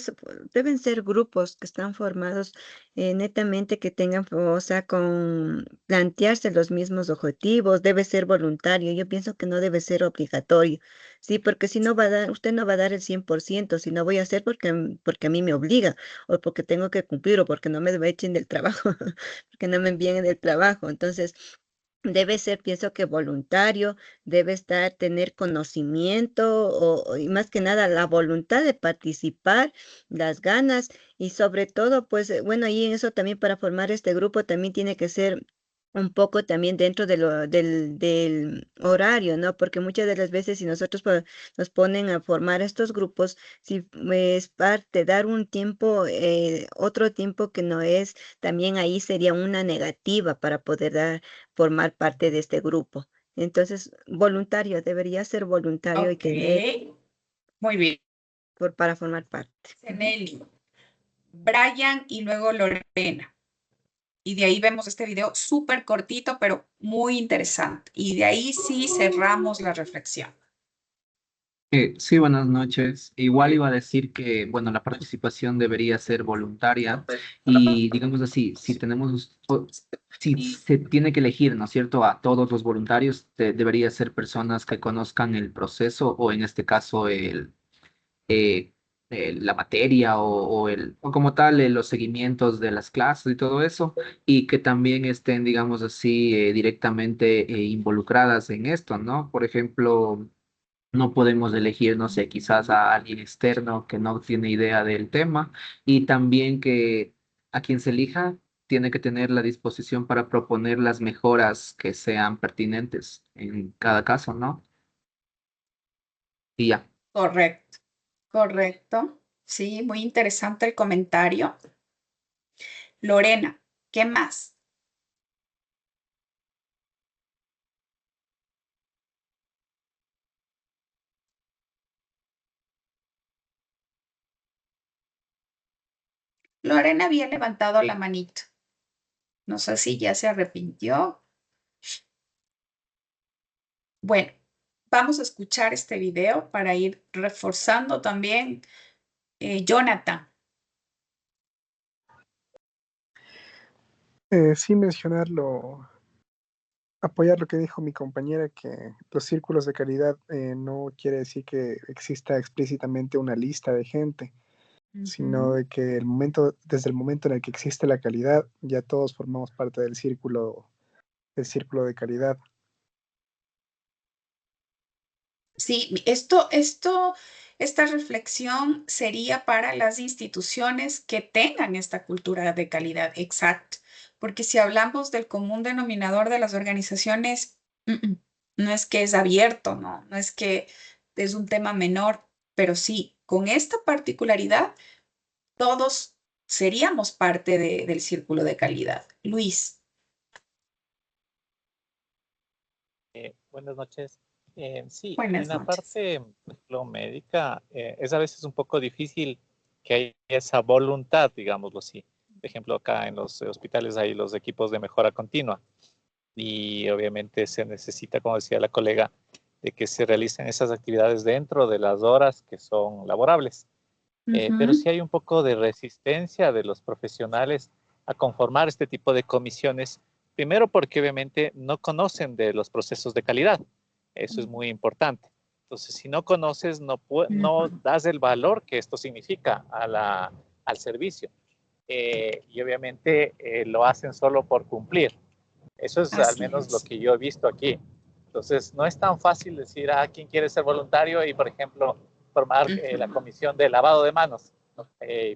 deben ser grupos que están formados netamente que tengan, o sea, con plantearse los mismos objetivos, debe ser voluntario. Yo pienso que no debe ser obligatorio, sí, porque si no va a dar, usted no va a dar el 100%, si no voy a hacer porque a mí me obliga, o porque tengo que cumplir, o porque no me echen del trabajo, porque no me envíen del trabajo. Entonces, debe ser, pienso que voluntario, debe estar, tener conocimiento y más que nada la voluntad de participar, las ganas y sobre todo, pues bueno, y en eso también para formar este grupo también tiene que ser un poco también dentro del horario, ¿no? Porque muchas de las veces si nosotros nos ponen a formar estos grupos, si es parte, dar un tiempo, otro tiempo que no es, también ahí sería una negativa para poder formar parte de este grupo. Entonces, voluntario, debería ser voluntario y Ok, tener muy bien. para formar parte. Nelly, Brian y luego Lorena. Y de ahí vemos este video súper cortito, pero muy interesante. Y de ahí sí cerramos la reflexión. Sí, buenas noches. Igual iba a decir que, bueno, la participación debería ser voluntaria y digamos así, si se tiene que elegir, ¿no es cierto?, a todos los voluntarios, debería ser personas que conozcan el proceso o en este caso eh, la materia o como tal los seguimientos de las clases y todo eso y que también estén, digamos así, directamente involucradas en esto, ¿no? Por ejemplo, no podemos elegir, no sé, quizás a alguien externo que no tiene idea del tema y también que a quien se elija tiene que tener la disposición para proponer las mejoras que sean pertinentes en cada caso, ¿no? Y ya. Correcto, correcto. Sí, muy interesante el comentario. Lorena, ¿qué más? Lorena había levantado la manito. No sé si ya se arrepintió. Bueno, vamos a escuchar este video para ir reforzando también, Jonathan. Sí apoyar lo que dijo mi compañera, que los círculos de calidad no quiere decir que exista explícitamente una lista de gente, sino de que desde el momento en el que existe la calidad, ya todos formamos parte del círculo de calidad. Sí, esta reflexión sería para las instituciones que tengan esta cultura de calidad, exacto. Porque si hablamos del común denominador de las organizaciones, no es que es abierto, no es que es un tema menor, pero sí, con esta particularidad, todos seríamos parte del círculo de calidad. Luis. Buenas noches. Sí, Buenas en la noches. parte, por ejemplo, médica, es a veces un poco difícil que haya esa voluntad, digámoslo así. Por ejemplo, acá en los hospitales hay los equipos de mejora continua y obviamente se necesita, como decía la colega, de que se realicen esas actividades dentro de las horas que son laborables. Pero sí hay un poco de resistencia de los profesionales a conformar este tipo de comisiones, primero porque obviamente no conocen de los procesos de calidad. Eso es muy importante. Entonces, si no conoces, no das el valor que esto significa al servicio. Y obviamente lo hacen solo por cumplir. Eso es al menos lo que yo he visto aquí. Entonces, no es tan fácil decir, quién quiere ser voluntario y, por ejemplo, formar la comisión de lavado de manos, ¿no?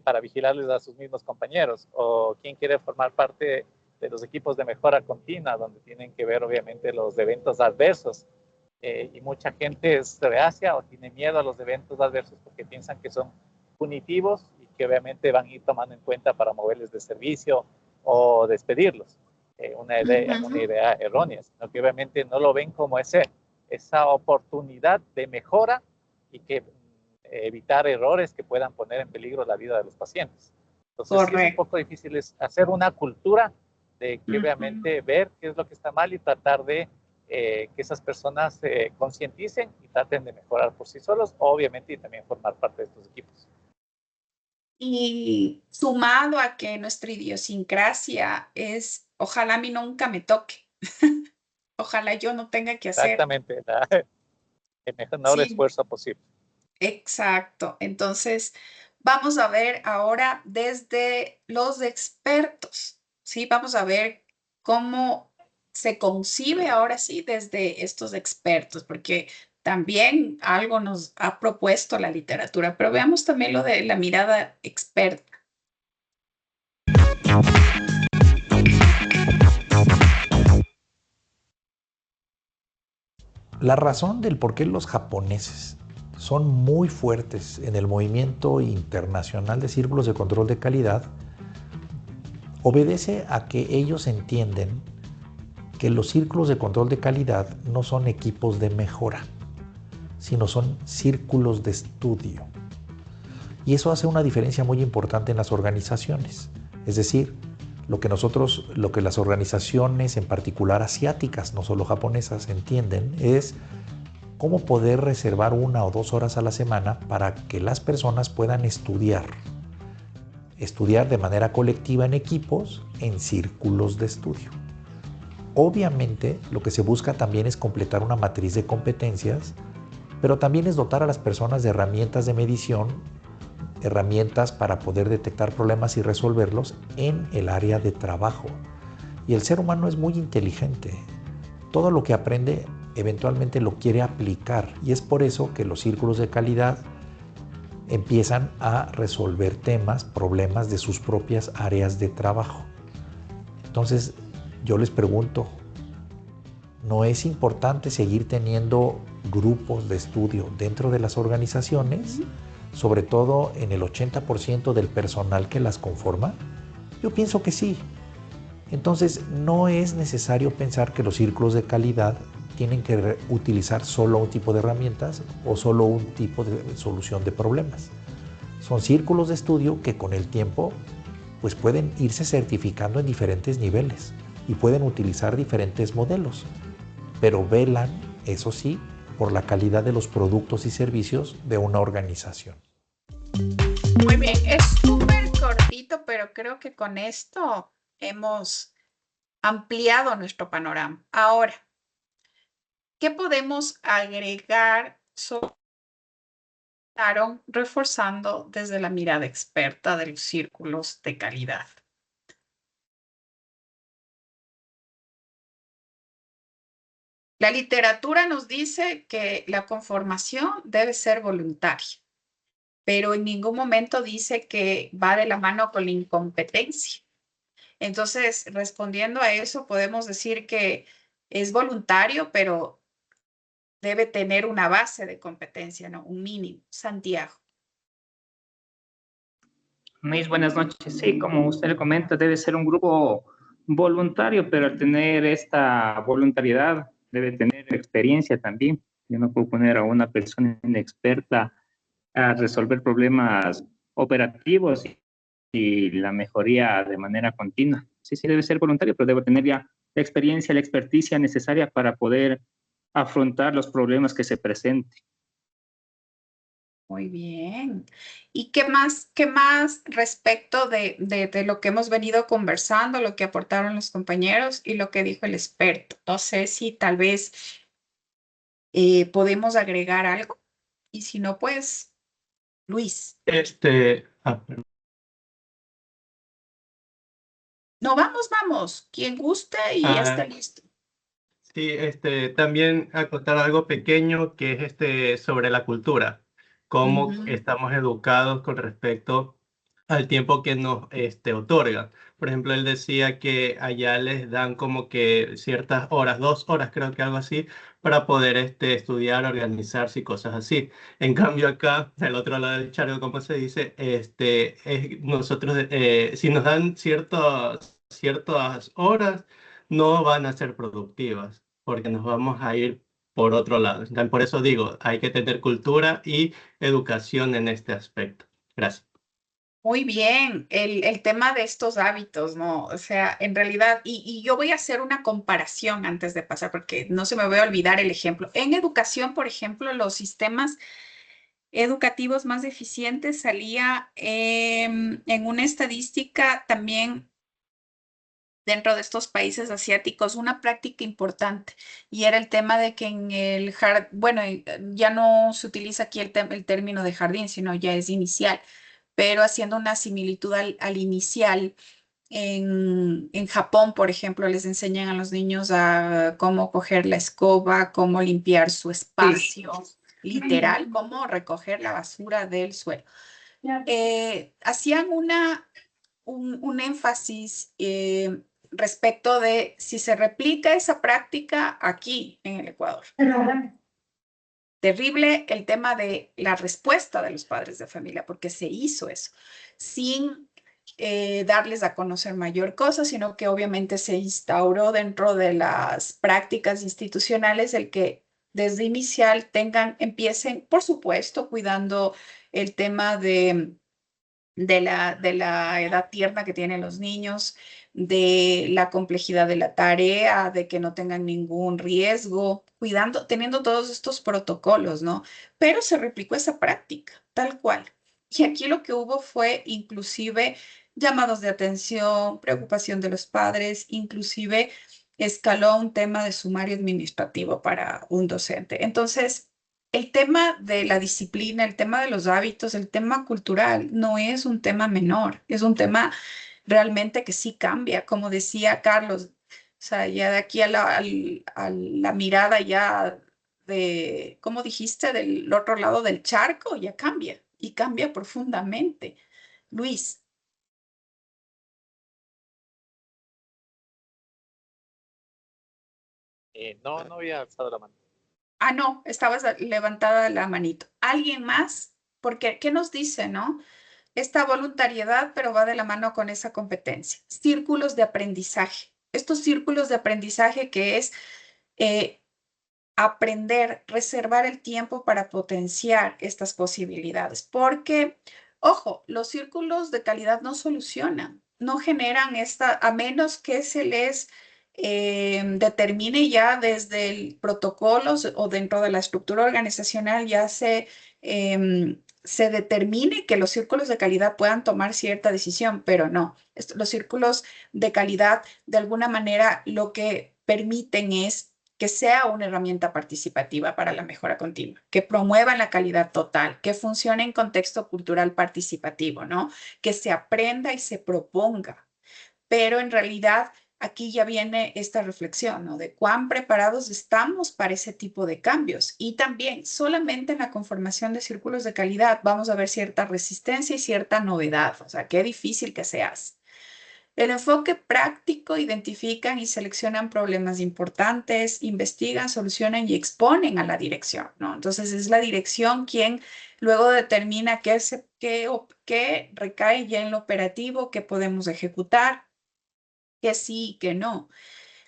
Para vigilarles a sus mismos compañeros, o quién quiere formar parte de los equipos de mejora continua, donde tienen que ver, obviamente, los eventos adversos. Y mucha gente es reacia o tiene miedo a los eventos adversos porque piensan que son punitivos y que obviamente van a ir tomando en cuenta para moverles de servicio o despedirlos. Una idea errónea, sino que obviamente no lo ven como esa oportunidad de mejora y que evitar errores que puedan poner en peligro la vida de los pacientes. Entonces, sí es un poco difícil hacer una cultura de que obviamente ver qué es lo que está mal y tratar de que esas personas se concienticen y traten de mejorar por sí solos, obviamente, y también formar parte de estos equipos. Y sumado a que nuestra idiosincrasia es, ojalá a mí nunca me toque, ojalá yo no tenga que hacer. Exactamente, el mejor esfuerzo posible. Exacto. Entonces, vamos a ver ahora desde los expertos, ¿sí? Vamos a ver cómo se concibe ahora sí desde estos expertos, porque también algo nos ha propuesto la literatura, pero veamos también lo de la mirada experta. La razón del por qué los japoneses son muy fuertes en el movimiento internacional de círculos de control de calidad obedece a que ellos entienden que los círculos de control de calidad no son equipos de mejora, sino son círculos de estudio. Y eso hace una diferencia muy importante en las organizaciones. Es decir, lo que las organizaciones, en particular asiáticas, no solo japonesas, entienden es cómo poder reservar 1 o 2 horas a la semana para que las personas puedan estudiar de manera colectiva en equipos, en círculos de estudio. Obviamente, lo que se busca también es completar una matriz de competencias, pero también es dotar a las personas de herramientas de medición, herramientas para poder detectar problemas y resolverlos en el área de trabajo. Y el ser humano es muy inteligente. Todo lo que aprende eventualmente lo quiere aplicar, y es por eso que los círculos de calidad empiezan a resolver problemas de sus propias áreas de trabajo. Entonces, yo les pregunto, ¿no es importante seguir teniendo grupos de estudio dentro de las organizaciones, sobre todo en el 80% del personal que las conforma? Yo pienso que sí. Entonces, no es necesario pensar que los círculos de calidad tienen que utilizar solo un tipo de herramientas o solo un tipo de solución de problemas. Son círculos de estudio que con el tiempo pues pueden irse certificando en diferentes niveles y pueden utilizar diferentes modelos, pero velan eso sí, por la calidad de los productos y servicios de una organización. Muy bien, es súper cortito, pero creo que con esto hemos ampliado nuestro panorama. Ahora, ¿qué podemos agregar sobre Aaron, reforzando desde la mirada experta de los círculos de calidad? La literatura nos dice que la conformación debe ser voluntaria, pero en ningún momento dice que va de la mano con la incompetencia. Entonces, respondiendo a eso, podemos decir que es voluntario, pero debe tener una base de competencia, ¿no? Un mínimo. Santiago. Mis buenas noches. Sí, como usted le comenta, debe ser un grupo voluntario, pero al tener esta voluntariedad debe tener experiencia también. Yo no puedo poner a una persona inexperta a resolver problemas operativos y la mejoría de manera continua. Sí, sí, debe ser voluntario, pero debe tener ya la experiencia, la experticia necesaria para poder afrontar los problemas que se presenten. Muy bien. ¿Y qué más respecto de lo que hemos venido conversando, lo que aportaron los compañeros y lo que dijo el experto? No sé si tal vez podemos agregar algo. Y si no, pues, Luis. No, vamos. Quien guste y esté listo. Sí, también acotar algo pequeño que es sobre la cultura, cómo estamos educados con respecto al tiempo que nos otorgan. Por ejemplo, él decía que allá les dan como que ciertas horas, 2 horas creo que algo así, para poder estudiar, organizarse y cosas así. En cambio acá, del otro lado del charco, como se dice, nosotros, si nos dan ciertas horas, no van a ser productivas, porque nos vamos a ir por otro lado. Entonces, por eso digo, hay que tener cultura y educación en este aspecto. Gracias. Muy bien, el tema de estos hábitos, ¿no? O sea, en realidad, y yo voy a hacer una comparación antes de pasar, porque no se me voy a olvidar el ejemplo. En educación, por ejemplo, los sistemas educativos más eficientes salía en una estadística también dentro de estos países asiáticos una práctica importante y era el tema de que en el jardín, bueno, ya no se utiliza aquí el término de jardín, sino ya es inicial, pero haciendo una similitud al inicial. En Japón, por ejemplo, les enseñan a los niños a cómo coger la escoba, cómo limpiar su espacio, literal, cómo recoger la basura del suelo. Hacían un énfasis respecto de si se replica esa práctica aquí en el Ecuador. Terrible el tema de la respuesta de los padres de familia, porque se hizo eso sin darles a conocer mayor cosa, sino que obviamente se instauró dentro de las prácticas institucionales el que desde inicial empiecen, por supuesto, cuidando el tema de la edad tierna que tienen los niños, de la complejidad de la tarea, de que no tengan ningún riesgo, teniendo todos estos protocolos, ¿no? Pero se replicó esa práctica, tal cual. Y aquí lo que hubo fue inclusive llamados de atención, preocupación de los padres, inclusive escaló un tema de sumario administrativo para un docente. Entonces, el tema de la disciplina, el tema de los hábitos, el tema cultural no es un tema menor, es un tema realmente que sí cambia, como decía Carlos, o sea, ya de aquí a la mirada ya de, ¿cómo dijiste? Del otro lado del charco, ya cambia y cambia profundamente. Luis. No había alzado la mano. Ah, no, estabas levantada la manito. ¿Alguien más? Porque, ¿qué nos dice, no? Esta voluntariedad, pero va de la mano con esa competencia. Círculos de aprendizaje. Estos círculos de aprendizaje que es aprender, reservar el tiempo para potenciar estas posibilidades. Porque, ojo, los círculos de calidad no solucionan, no generan a menos que se les determine ya desde el protocolo o dentro de la estructura organizacional ya se determine que los círculos de calidad puedan tomar cierta decisión, pero no. Los círculos de calidad de alguna manera lo que permiten es que sea una herramienta participativa para la mejora continua, que promuevan la calidad total, que funcione en contexto cultural participativo, ¿no? Que se aprenda y se proponga. Pero en realidad aquí ya viene esta reflexión, ¿no? De cuán preparados estamos para ese tipo de cambios. Y también solamente en la conformación de círculos de calidad vamos a ver cierta resistencia y cierta novedad. O sea, qué difícil que se hace. El enfoque práctico identifican y seleccionan problemas importantes, investigan, solucionan y exponen a la dirección, ¿no? Entonces es la dirección quien luego determina qué recae ya en lo operativo, qué podemos ejecutar, qué sí y qué no.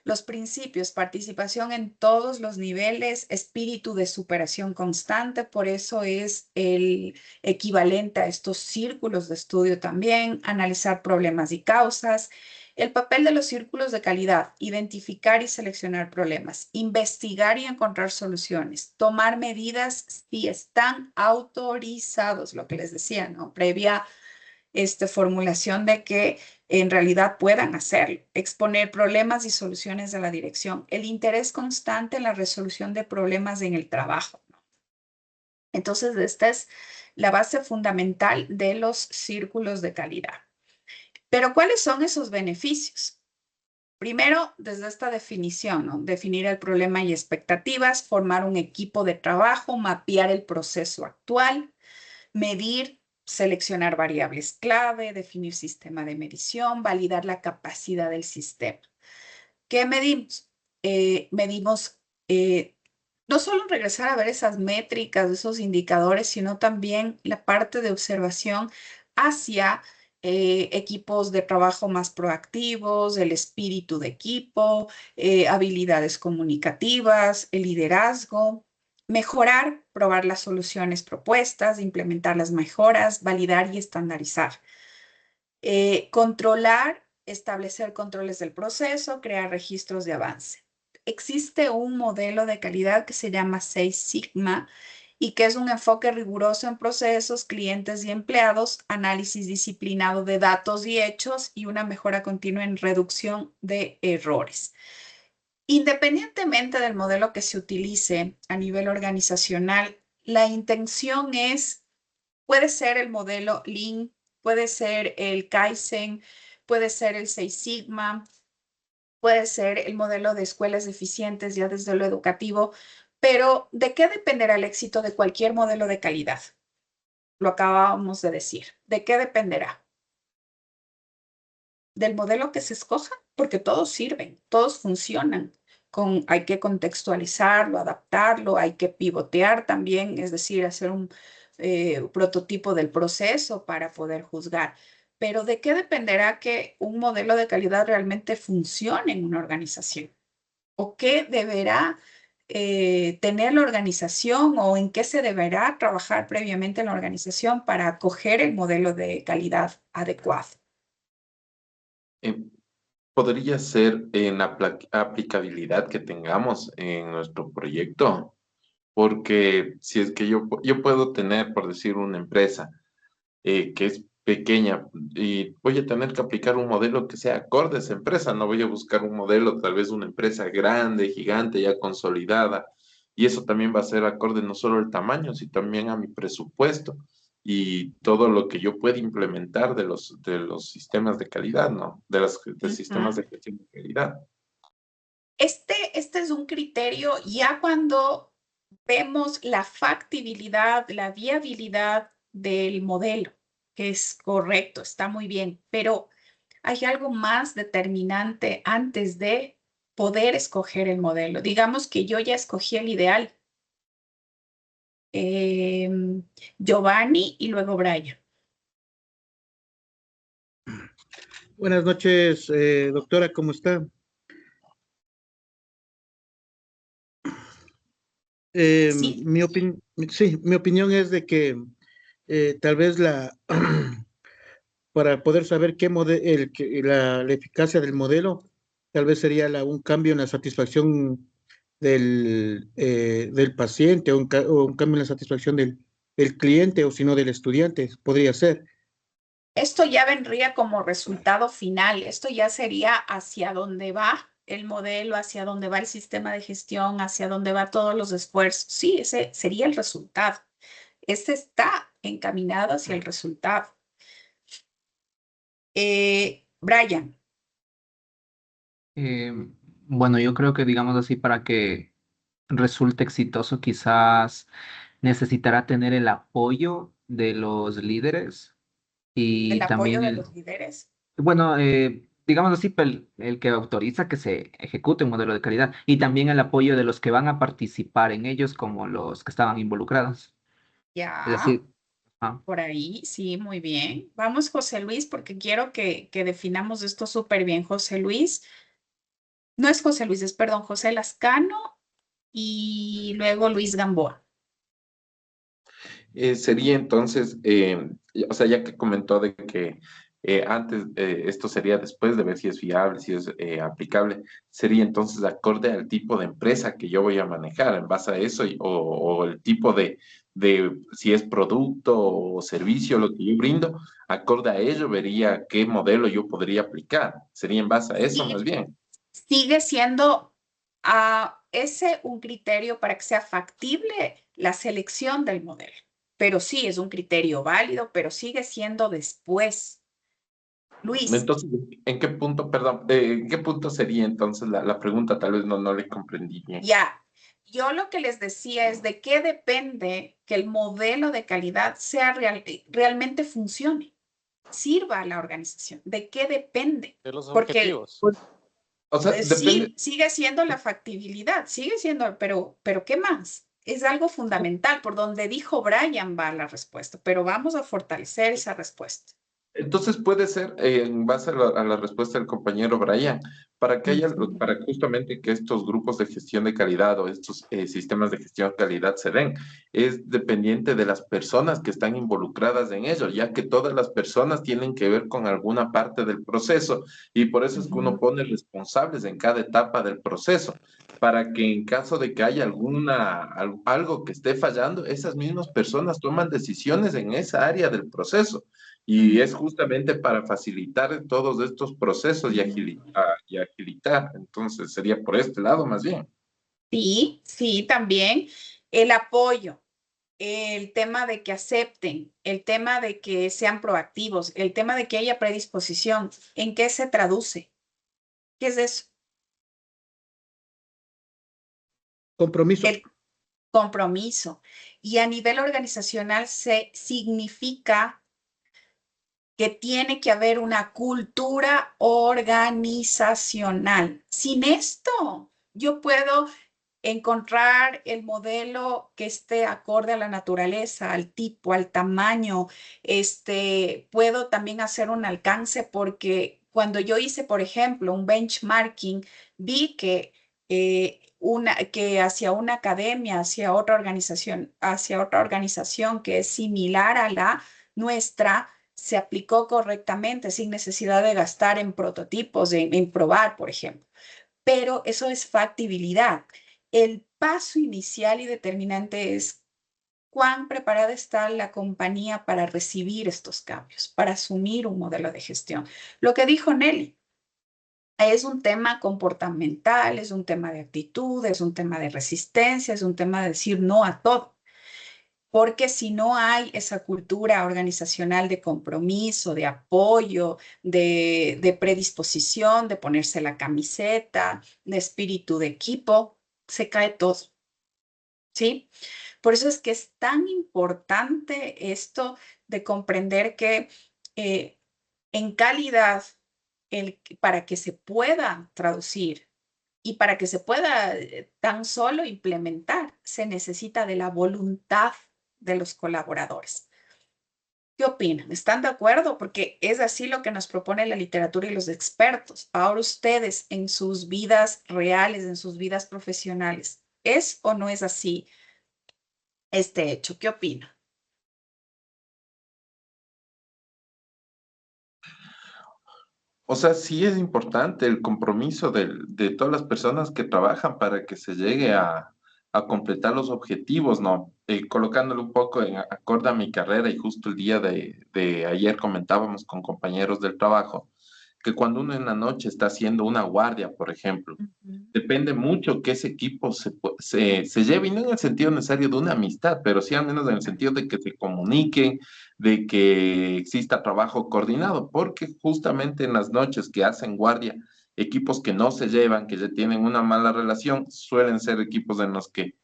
Los principios, participación en todos los niveles, espíritu de superación constante, por eso es el equivalente a estos círculos de estudio también, analizar problemas y causas. El papel de los círculos de calidad, identificar y seleccionar problemas, investigar y encontrar soluciones, tomar medidas si están autorizados, lo que les decía, ¿no? Previa formulación de que en realidad puedan hacerlo, exponer problemas y soluciones a la dirección, el interés constante en la resolución de problemas en el trabajo, ¿no? Entonces, esta es la base fundamental de los círculos de calidad. Pero, ¿cuáles son esos beneficios? Primero, desde esta definición, ¿no? Definir el problema y expectativas, formar un equipo de trabajo, mapear el proceso actual, medir, seleccionar variables clave, definir sistema de medición, validar la capacidad del sistema. ¿Qué medimos? Medimos no solo regresar a ver esas métricas, esos indicadores, sino también la parte de observación hacia equipos de trabajo más proactivos, el espíritu de equipo, habilidades comunicativas, el liderazgo. Mejorar, probar las soluciones propuestas, implementar las mejoras, validar y estandarizar. Controlar, establecer controles del proceso, crear registros de avance. Existe un modelo de calidad que se llama Six Sigma y que es un enfoque riguroso en procesos, clientes y empleados, análisis disciplinado de datos y hechos y una mejora continua en reducción de errores. Independientemente del modelo que se utilice a nivel organizacional, la intención puede ser el modelo Lean, puede ser el Kaizen, puede ser el Six Sigma, puede ser el modelo de escuelas eficientes ya desde lo educativo, pero ¿de qué dependerá el éxito de cualquier modelo de calidad? Lo acabábamos de decir. ¿De qué dependerá? Del modelo que se escoja, porque todos sirven, todos funcionan. Hay que contextualizarlo, adaptarlo, hay que pivotear también, es decir, hacer un prototipo del proceso para poder juzgar. Pero ¿de qué dependerá que un modelo de calidad realmente funcione en una organización? ¿O qué deberá tener la organización o en qué se deberá trabajar previamente en la organización para acoger el modelo de calidad adecuado? Podría ser en la aplicabilidad que tengamos en nuestro proyecto, porque si es que yo puedo tener, por decir, una empresa que es pequeña y voy a tener que aplicar un modelo que sea acorde a esa empresa, no voy a buscar un modelo, tal vez una empresa grande, gigante, ya consolidada, y eso también va a ser acorde no solo al tamaño, sino también a mi presupuesto y todo lo que yo pueda implementar de los sistemas de calidad, ¿no? De los sistemas de gestión de calidad. Este es un criterio ya cuando vemos la factibilidad, la viabilidad del modelo, que es correcto, está muy bien, pero hay algo más determinante antes de poder escoger el modelo. Digamos que yo ya escogí el ideal. Giovanni y luego Brian. Buenas noches, doctora, ¿cómo está? Sí. Mi opinión es de que tal vez para poder saber la eficacia del modelo, tal vez sería un cambio en la satisfacción del paciente o un cambio en la satisfacción del cliente o si no del estudiante, podría ser. Esto ya vendría como resultado final. Esto ya sería hacia dónde va el modelo, hacia dónde va el sistema de gestión, hacia dónde va todos los esfuerzos. Sí, ese sería el resultado. Este está encaminado hacia el resultado. Brian, Eh, bueno, yo creo que, digamos así, para que resulte exitoso, quizás necesitará tener el apoyo de los líderes el y apoyo también de los líderes. bueno, digamos así, el que autoriza que se ejecute un modelo de calidad y también el apoyo de los que van a participar en ellos, como los que estaban involucrados. Es Ya, decir, ah, por ahí, sí, muy bien. Vamos, José Luis, porque quiero que definamos esto súper bien. José Luis, no es José Luis, es perdón, José Lascano y luego Luis Gamboa. Sería entonces, o sea, ya que comentó de que antes, esto sería después de ver si es viable, si es aplicable, sería entonces acorde al tipo de empresa que yo voy a manejar en base a eso o el tipo de si es producto o servicio lo que yo brindo, acorde a ello vería qué modelo yo podría aplicar. Sería en base a eso más Sí, bien. sigue siendo ese un criterio para que sea factible la selección del modelo. Pero sí, es un criterio válido, pero sigue siendo después. Luis, Entonces, ¿en qué punto, perdón, en qué punto sería entonces la pregunta? Tal vez no le comprendí bien. ya, yo lo que les decía es de qué depende que el modelo de calidad sea realmente funcione, sirva a la organización. ¿De qué depende? De los Porque objetivos. O sea, depende. sí, sigue siendo la factibilidad, sigue siendo, pero ¿qué más? Es algo fundamental, por donde dijo Brian va la respuesta, pero vamos a fortalecer esa respuesta. Entonces puede ser, en base a la respuesta del compañero Brian, para que haya, para justamente que estos grupos de gestión de calidad o estos sistemas de gestión de calidad se den, es dependiente de las personas que están involucradas en ello, ya que todas las personas tienen que ver con alguna parte del proceso y por eso es que uno pone responsables en cada etapa del proceso, para que en caso de que haya algo que esté fallando, esas mismas personas toman decisiones en esa área del proceso. Y es justamente para facilitar todos estos procesos y agilitar. Entonces, sería por este lado más bien. Sí, sí, también el apoyo, el tema de que acepten, el tema de que sean proactivos, el tema de que haya predisposición. ¿En qué se traduce? ¿Qué es eso? Compromiso. El compromiso. Y a nivel organizacional se significa que tiene que haber una cultura organizacional. Sin esto, yo puedo encontrar el modelo que esté acorde a la naturaleza, al tipo, al tamaño. Puedo también hacer un alcance porque cuando yo hice, por ejemplo, un benchmarking, vi que hacia una academia, hacia otra organización que es similar a la nuestra, se aplicó correctamente sin necesidad de gastar en prototipos, en probar, por ejemplo. Pero eso es factibilidad. El paso inicial y determinante es cuán preparada está la compañía para recibir estos cambios, para asumir un modelo de gestión. Lo que dijo Nelly, es un tema comportamental, es un tema de actitud, es un tema de resistencia, es un tema de decir no a todo. Porque si no hay esa cultura organizacional de compromiso, de apoyo, de predisposición, de ponerse la camiseta, de espíritu de equipo, se cae todo, ¿sí? Por eso es que es tan importante esto de comprender que en calidad, para que se pueda traducir y para que se pueda tan solo implementar, se necesita de la voluntad de los colaboradores. ¿Qué opinan? ¿Están de acuerdo? Porque es así lo que nos propone la literatura y los expertos. Ahora ustedes en sus vidas reales, en sus vidas profesionales, ¿es o no es así este hecho? ¿Qué opinan? O sea, sí es importante el compromiso de todas las personas que trabajan para que se llegue a completar los objetivos, ¿no? Colocándolo un poco en acorde a mi carrera y justo el día de ayer comentábamos con compañeros del trabajo que cuando uno en la noche está haciendo una guardia, por ejemplo, depende mucho que ese equipo se lleve, y no en el sentido necesario de una amistad, pero sí al menos en el sentido de que se comuniquen, de que exista trabajo coordinado, porque justamente en las noches que hacen guardia, equipos que no se llevan, que ya tienen una mala relación, suelen ser equipos en los que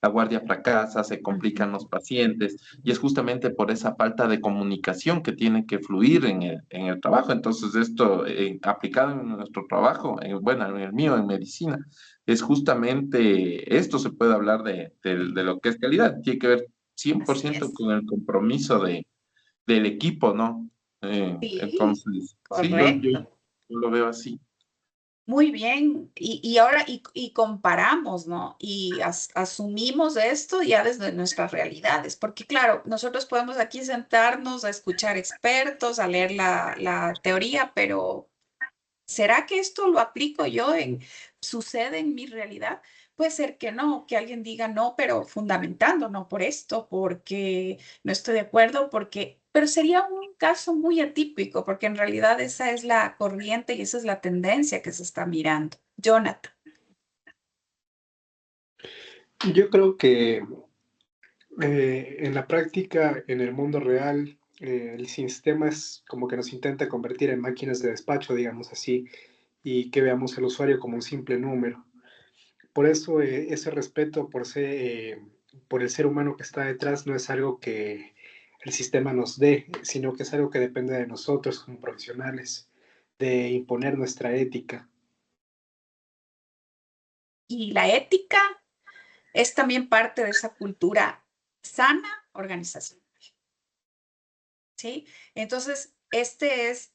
la guardia fracasa, se complican los pacientes, y es justamente por esa falta de comunicación que tiene que fluir en el trabajo. Entonces, esto aplicado en nuestro trabajo, bueno, en el mío, en medicina, es justamente esto, se puede hablar de lo que es calidad, tiene que ver 100% con el compromiso del equipo, ¿no? Sí, Entonces, sí, correcto. yo lo veo así. Muy bien, y ahora comparamos, ¿no? Y asumimos esto ya desde nuestras realidades, porque claro, nosotros podemos aquí sentarnos a escuchar expertos, a leer la teoría, pero ¿será que esto lo aplico yo sucede en mi realidad? Puede ser que no, que alguien diga no, pero fundamentando, no por esto, porque no estoy de acuerdo, pero sería un caso muy atípico, porque en realidad esa es la corriente y esa es la tendencia que se está mirando. Jonathan. Yo creo que en la práctica, en el mundo real, el sistema es como que nos intenta convertir en máquinas de despacho, digamos así, y que veamos al usuario como un simple número. Por eso ese respeto por el ser humano que está detrás no es algo que el sistema nos dé, sino que es algo que depende de nosotros como profesionales, de imponer nuestra ética. Y la ética es también parte de esa cultura sana organizacional, ¿sí? Entonces, este es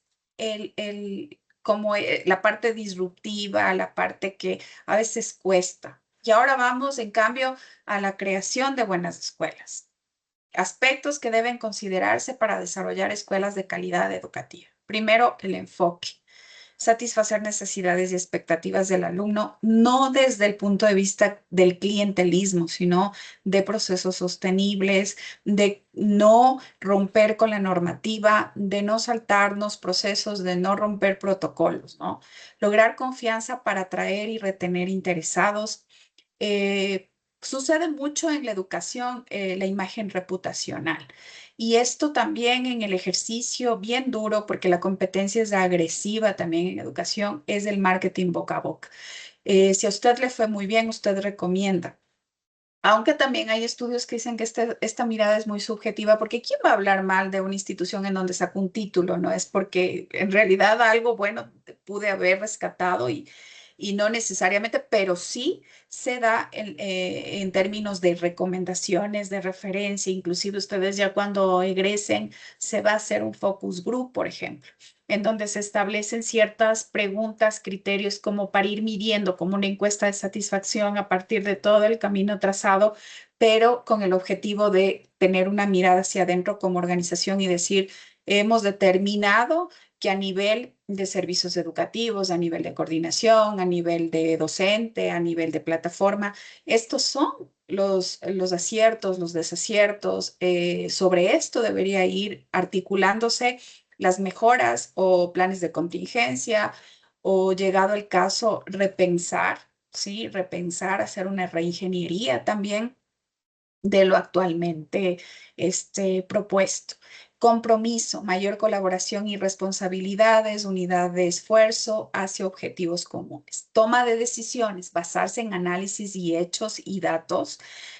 como la parte disruptiva, la parte que a veces cuesta. Y ahora vamos, en cambio, a la creación de buenas escuelas. Aspectos que deben considerarse para desarrollar escuelas de calidad educativa. Primero, el enfoque. Satisfacer necesidades y expectativas del alumno, no desde el punto de vista del clientelismo, sino de procesos sostenibles, de no romper con la normativa, de no saltarnos procesos, de no romper protocolos, ¿no? Lograr confianza para atraer y retener interesados. Sucede mucho en la educación, la imagen reputacional. Y esto también en el ejercicio bien duro, porque la competencia es agresiva también en educación, es el marketing boca a boca. Si a usted le fue muy bien, usted recomienda. Aunque también hay estudios que dicen que esta mirada es muy subjetiva, porque ¿quién va a hablar mal de una institución en donde sacó un título? No es porque en realidad algo bueno pude haber rescatado y no necesariamente, pero sí se da en términos de recomendaciones, de referencia, inclusive ustedes ya cuando egresen se va a hacer un focus group, por ejemplo, en donde se establecen ciertas preguntas, criterios como para ir midiendo como una encuesta de satisfacción a partir de todo el camino trazado, pero con el objetivo de tener una mirada hacia adentro como organización y decir, hemos determinado que a nivel de servicios educativos, a nivel de coordinación, a nivel de docente, a nivel de plataforma, estos son los aciertos, los desaciertos. Sobre esto debería ir articulándose las mejoras o planes de contingencia o llegado el caso, repensar, ¿sí? Repensar, hacer una reingeniería también de lo actualmente propuesto. Compromiso, mayor colaboración y responsabilidades, unidad de esfuerzo hacia objetivos comunes. Toma de decisiones, basarse en análisis y hechos y datos.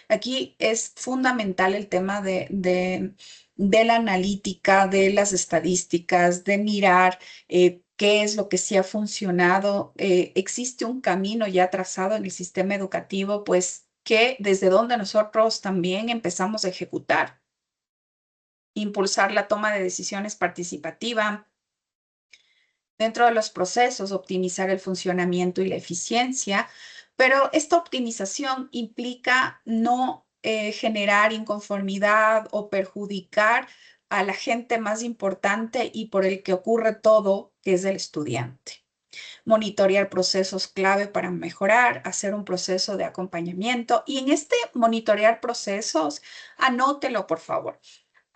Aquí es fundamental el tema de la analítica, de las estadísticas, de mirar qué es lo que sí ha funcionado. Existe un camino ya trazado en el sistema educativo, pues que desde donde nosotros también empezamos a ejecutar. Impulsar la toma de decisiones participativa. Dentro de los procesos, optimizar el funcionamiento y la eficiencia, pero esta optimización implica no generar inconformidad o perjudicar a la gente más importante y por el que ocurre todo, que es el estudiante. Monitorear procesos clave para mejorar, hacer un proceso de acompañamiento. Y en este monitorear procesos, anótelo, por favor.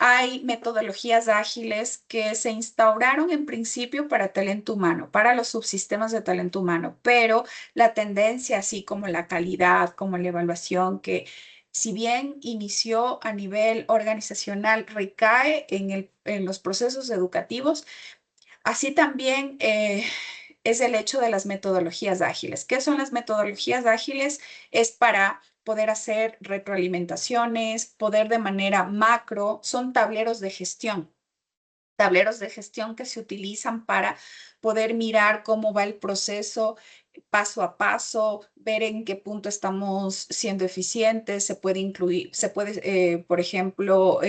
Hay metodologías ágiles que se instauraron en principio para talento humano, para los subsistemas de talento humano, pero la tendencia, así como la calidad, como la evaluación, que si bien inició a nivel organizacional, recae en los procesos educativos, así también es el hecho de las metodologías ágiles. ¿Qué son las metodologías ágiles? Es para poder hacer retroalimentaciones, poder de manera macro, son tableros de gestión que se utilizan para poder mirar cómo va el proceso paso a paso, ver en qué punto estamos siendo eficientes, se puede incluir, por ejemplo,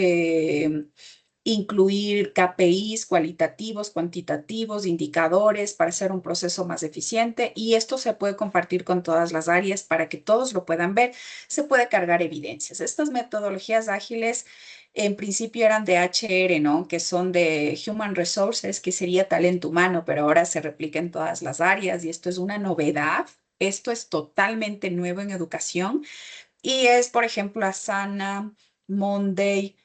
incluir KPIs cualitativos, cuantitativos, indicadores para hacer un proceso más eficiente, y esto se puede compartir con todas las áreas para que todos lo puedan ver. Se puede cargar evidencias. Estas metodologías ágiles en principio eran de HR, ¿no? Que son de Human Resources, que sería talento humano, pero ahora se replica en todas las áreas y esto es una novedad. Esto es totalmente nuevo en educación y es, por ejemplo, Asana, Monday,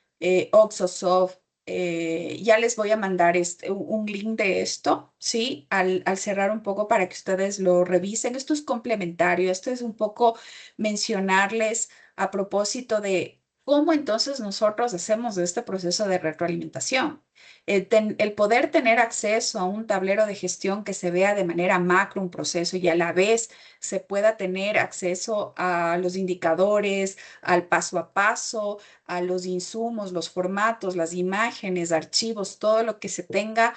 Oxosoft. Ya les voy a mandar un link de esto, ¿sí? Al cerrar un poco para que ustedes lo revisen. Esto es complementario, esto es un poco mencionarles a propósito de cómo entonces nosotros hacemos este proceso de retroalimentación. El poder tener acceso a un tablero de gestión que se vea de manera macro un proceso y a la vez se pueda tener acceso a los indicadores, al paso a paso, a los insumos, los formatos, las imágenes, archivos, todo lo que se tenga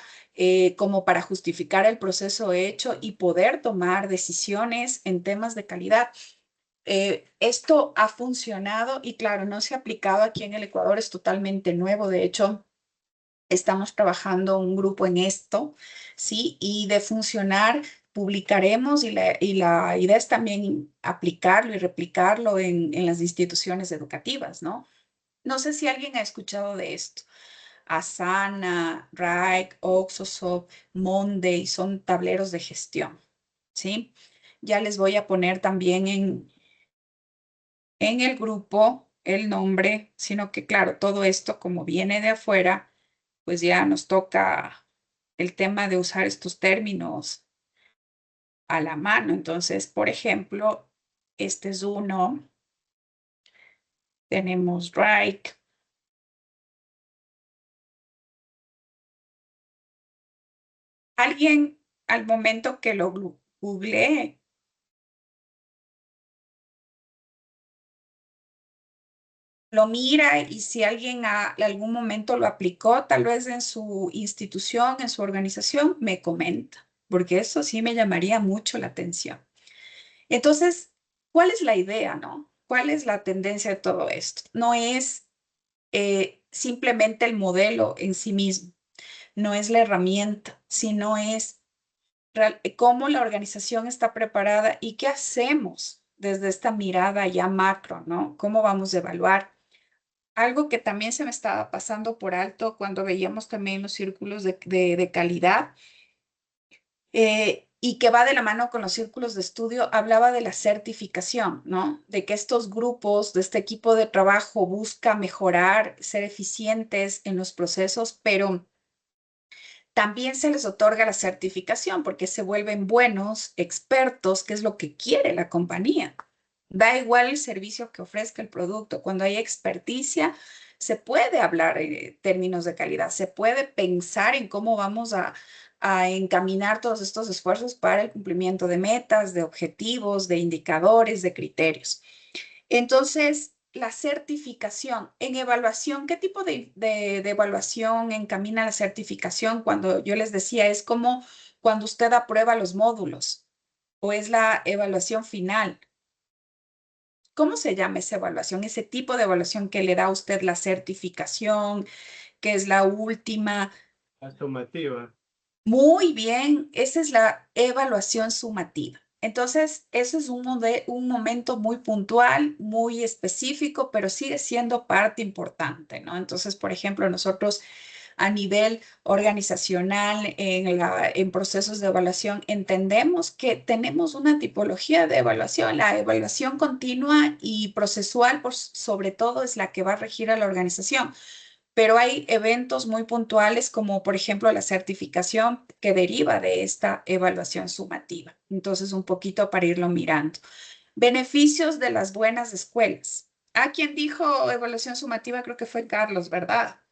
como para justificar el proceso hecho y poder tomar decisiones en temas de calidad. Esto ha funcionado y claro, no se ha aplicado aquí en el Ecuador, es totalmente nuevo. De hecho, estamos trabajando un grupo en esto, ¿sí? Y de funcionar, publicaremos y la idea es también aplicarlo y replicarlo en las instituciones educativas, ¿no? No sé si alguien ha escuchado de esto. Asana, Rike, Oxosoft, Monday son tableros de gestión, ¿sí? Ya les voy a poner también en el grupo el nombre, sino que claro, todo esto como viene de afuera, pues ya nos toca el tema de usar estos términos a la mano. Entonces, por ejemplo, este es uno, tenemos Rike. Alguien al momento que lo googleé, lo mira y si alguien algún momento lo aplicó, tal vez en su institución, en su organización, me comenta, porque eso sí me llamaría mucho la atención. Entonces, ¿cuál es la idea, no? ¿Cuál es la tendencia de todo esto? No es simplemente el modelo en sí mismo, no es la herramienta, sino es cómo la organización está preparada y qué hacemos desde esta mirada ya macro, ¿no? ¿Cómo vamos a evaluar? Algo que también se me estaba pasando por alto cuando veíamos también los círculos de calidad y que va de la mano con los círculos de estudio, hablaba de la certificación, ¿no? De que estos grupos, de este equipo de trabajo busca mejorar, ser eficientes en los procesos, pero también se les otorga la certificación porque se vuelven buenos, expertos, que es lo que quiere la compañía. Da igual el servicio que ofrezca el producto. Cuando hay experticia, se puede hablar en términos de calidad, se puede pensar en cómo vamos a encaminar todos estos esfuerzos para el cumplimiento de metas, de objetivos, de indicadores, de criterios. Entonces, la certificación en evaluación, ¿qué tipo de evaluación encamina la certificación? Cuando yo les decía, es como cuando usted aprueba los módulos o es la evaluación final. ¿Cómo se llama esa evaluación? Ese tipo de evaluación que le da a usted la certificación, que es la última. La sumativa. Muy bien, esa es la evaluación sumativa. Entonces, eso es un momento muy puntual, muy específico, pero sigue siendo parte importante, ¿no? Entonces, por ejemplo, nosotros a nivel organizacional, en procesos de evaluación, entendemos que tenemos una tipología de evaluación. La evaluación continua y procesual, sobre todo, es la que va a regir a la organización. Pero hay eventos muy puntuales como por ejemplo la certificación que deriva de esta evaluación sumativa. Entonces, un poquito para irlo mirando. Beneficios de las buenas escuelas. ¿A quien dijo evaluación sumativa? Creo que fue Carlos, ¿verdad?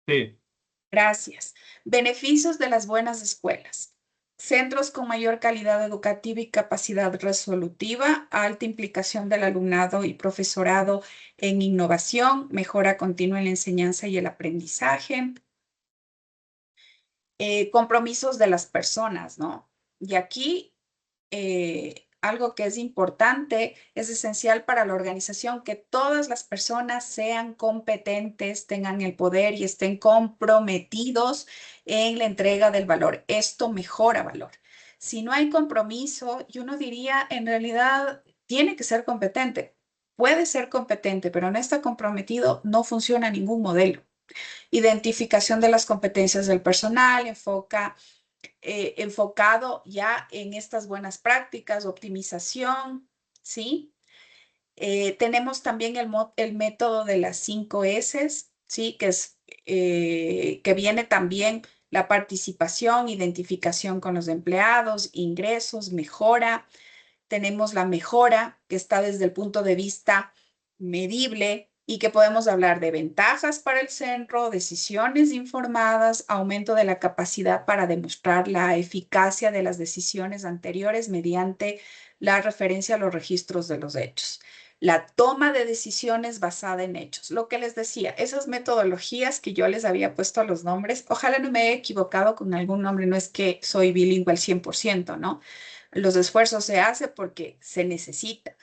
Sí. Gracias. Beneficios de las buenas escuelas. Centros con mayor calidad educativa y capacidad resolutiva, alta implicación del alumnado y profesorado en innovación, mejora continua en la enseñanza y el aprendizaje, compromisos de las personas, ¿no? Y aquí algo que es importante, es esencial para la organización que todas las personas sean competentes, tengan el poder y estén comprometidos en la entrega del valor. Esto mejora valor. Si no hay compromiso, yo no diría, en realidad, tiene que ser competente. Puede ser competente, pero no está comprometido, no funciona ningún modelo. Identificación de las competencias del personal, enfocado ya en estas buenas prácticas, optimización, ¿sí? Tenemos también el método de las 5 S, ¿sí? Que viene también la participación, identificación con los empleados, ingresos, mejora. Tenemos la mejora, que está desde el punto de vista medible y que podemos hablar de ventajas para el centro, decisiones informadas, aumento de la capacidad para demostrar la eficacia de las decisiones anteriores mediante la referencia a los registros de los hechos. La toma de decisiones basada en hechos. Lo que les decía, esas metodologías que yo les había puesto los nombres, ojalá no me haya equivocado con algún nombre, no es que soy bilingüe al 100%, ¿no? Los esfuerzos se hacen porque se necesita,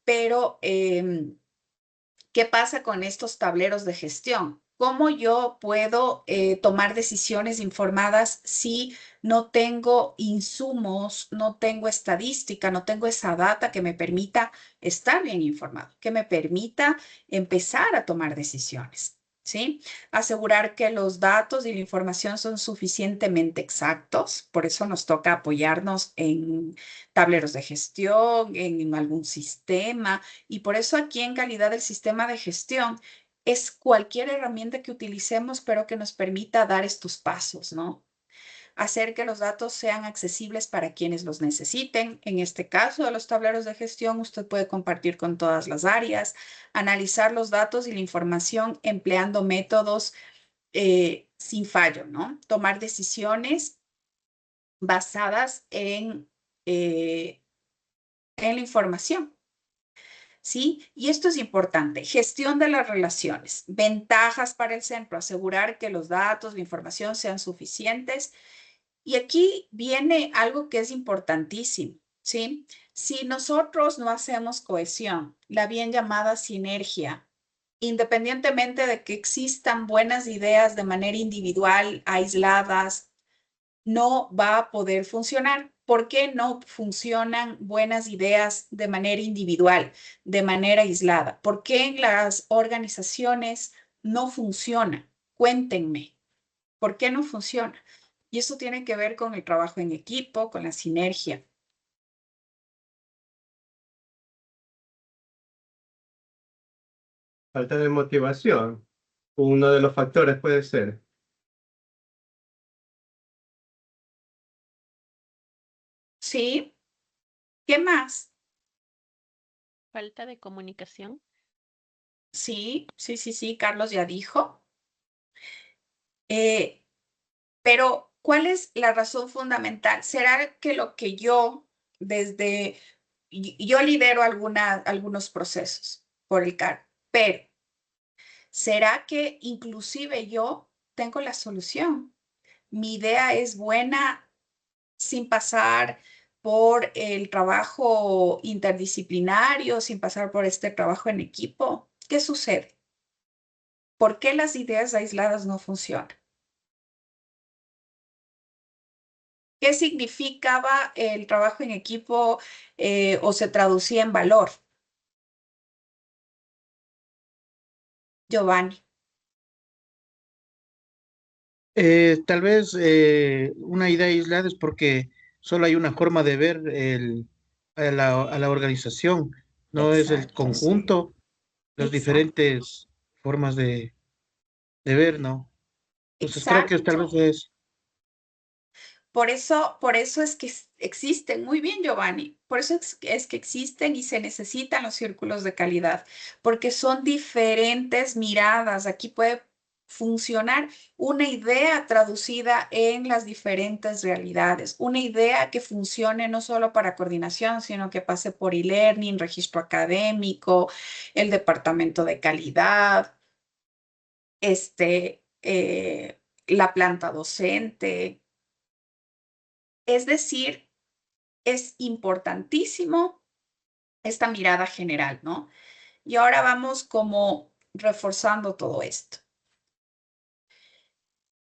pero ¿qué pasa con estos tableros de gestión? ¿Cómo yo puedo tomar decisiones informadas si no tengo insumos, no tengo estadística, no tengo esa data que me permita estar bien informado, que me permita empezar a tomar decisiones? ¿Sí? Asegurar que los datos y la información son suficientemente exactos, por eso nos toca apoyarnos en tableros de gestión, en algún sistema, y por eso aquí en calidad del sistema de gestión es cualquier herramienta que utilicemos, pero que nos permita dar estos pasos, ¿no? Hacer que los datos sean accesibles para quienes los necesiten. En este caso de los tableros de gestión, usted puede compartir con todas las áreas, analizar los datos y la información empleando métodos sin fallo, ¿no? Tomar decisiones basadas en la información. ¿Sí? Y esto es importante. Gestión de las relaciones. Ventajas para el centro. Asegurar que los datos, la información sean suficientes. Y aquí viene algo que es importantísimo, ¿sí? Si nosotros no hacemos cohesión, la bien llamada sinergia, independientemente de que existan buenas ideas de manera individual, aisladas, no va a poder funcionar. ¿Por qué no funcionan buenas ideas de manera individual, de manera aislada? ¿Por qué en las organizaciones no funciona? Cuéntenme, ¿por qué no funciona? Y eso tiene que ver con el trabajo en equipo, con la sinergia. Falta de motivación. Uno de los factores puede ser. ¿Sí? ¿Qué más? Falta de comunicación. Sí, Carlos ya dijo. Pero, ¿cuál es la razón fundamental? ¿Será que lo que yo lidero algunos procesos por el cargo, pero ¿será que inclusive yo tengo la solución? Mi idea es buena sin pasar por el trabajo interdisciplinario, sin pasar por este trabajo en equipo. ¿Qué sucede? ¿Por qué las ideas aisladas no funcionan? ¿Qué significaba el trabajo en equipo o se traducía en valor? Giovanni. Tal vez una idea aislada es porque solo hay una forma de ver a la organización, no es el Exacto, sí. conjunto, las Exacto. diferentes formas de ver, ¿no? Entonces creo que tal vez Exacto. es... Por eso es que existen, muy bien, Giovanni, por eso es que existen y se necesitan los círculos de calidad, porque son diferentes miradas. Aquí puede funcionar una idea traducida en las diferentes realidades, una idea que funcione no solo para coordinación, sino que pase por e-learning, registro académico, el departamento de calidad, la planta docente. Es decir, es importantísimo esta mirada general, ¿no? Y ahora vamos como reforzando todo esto.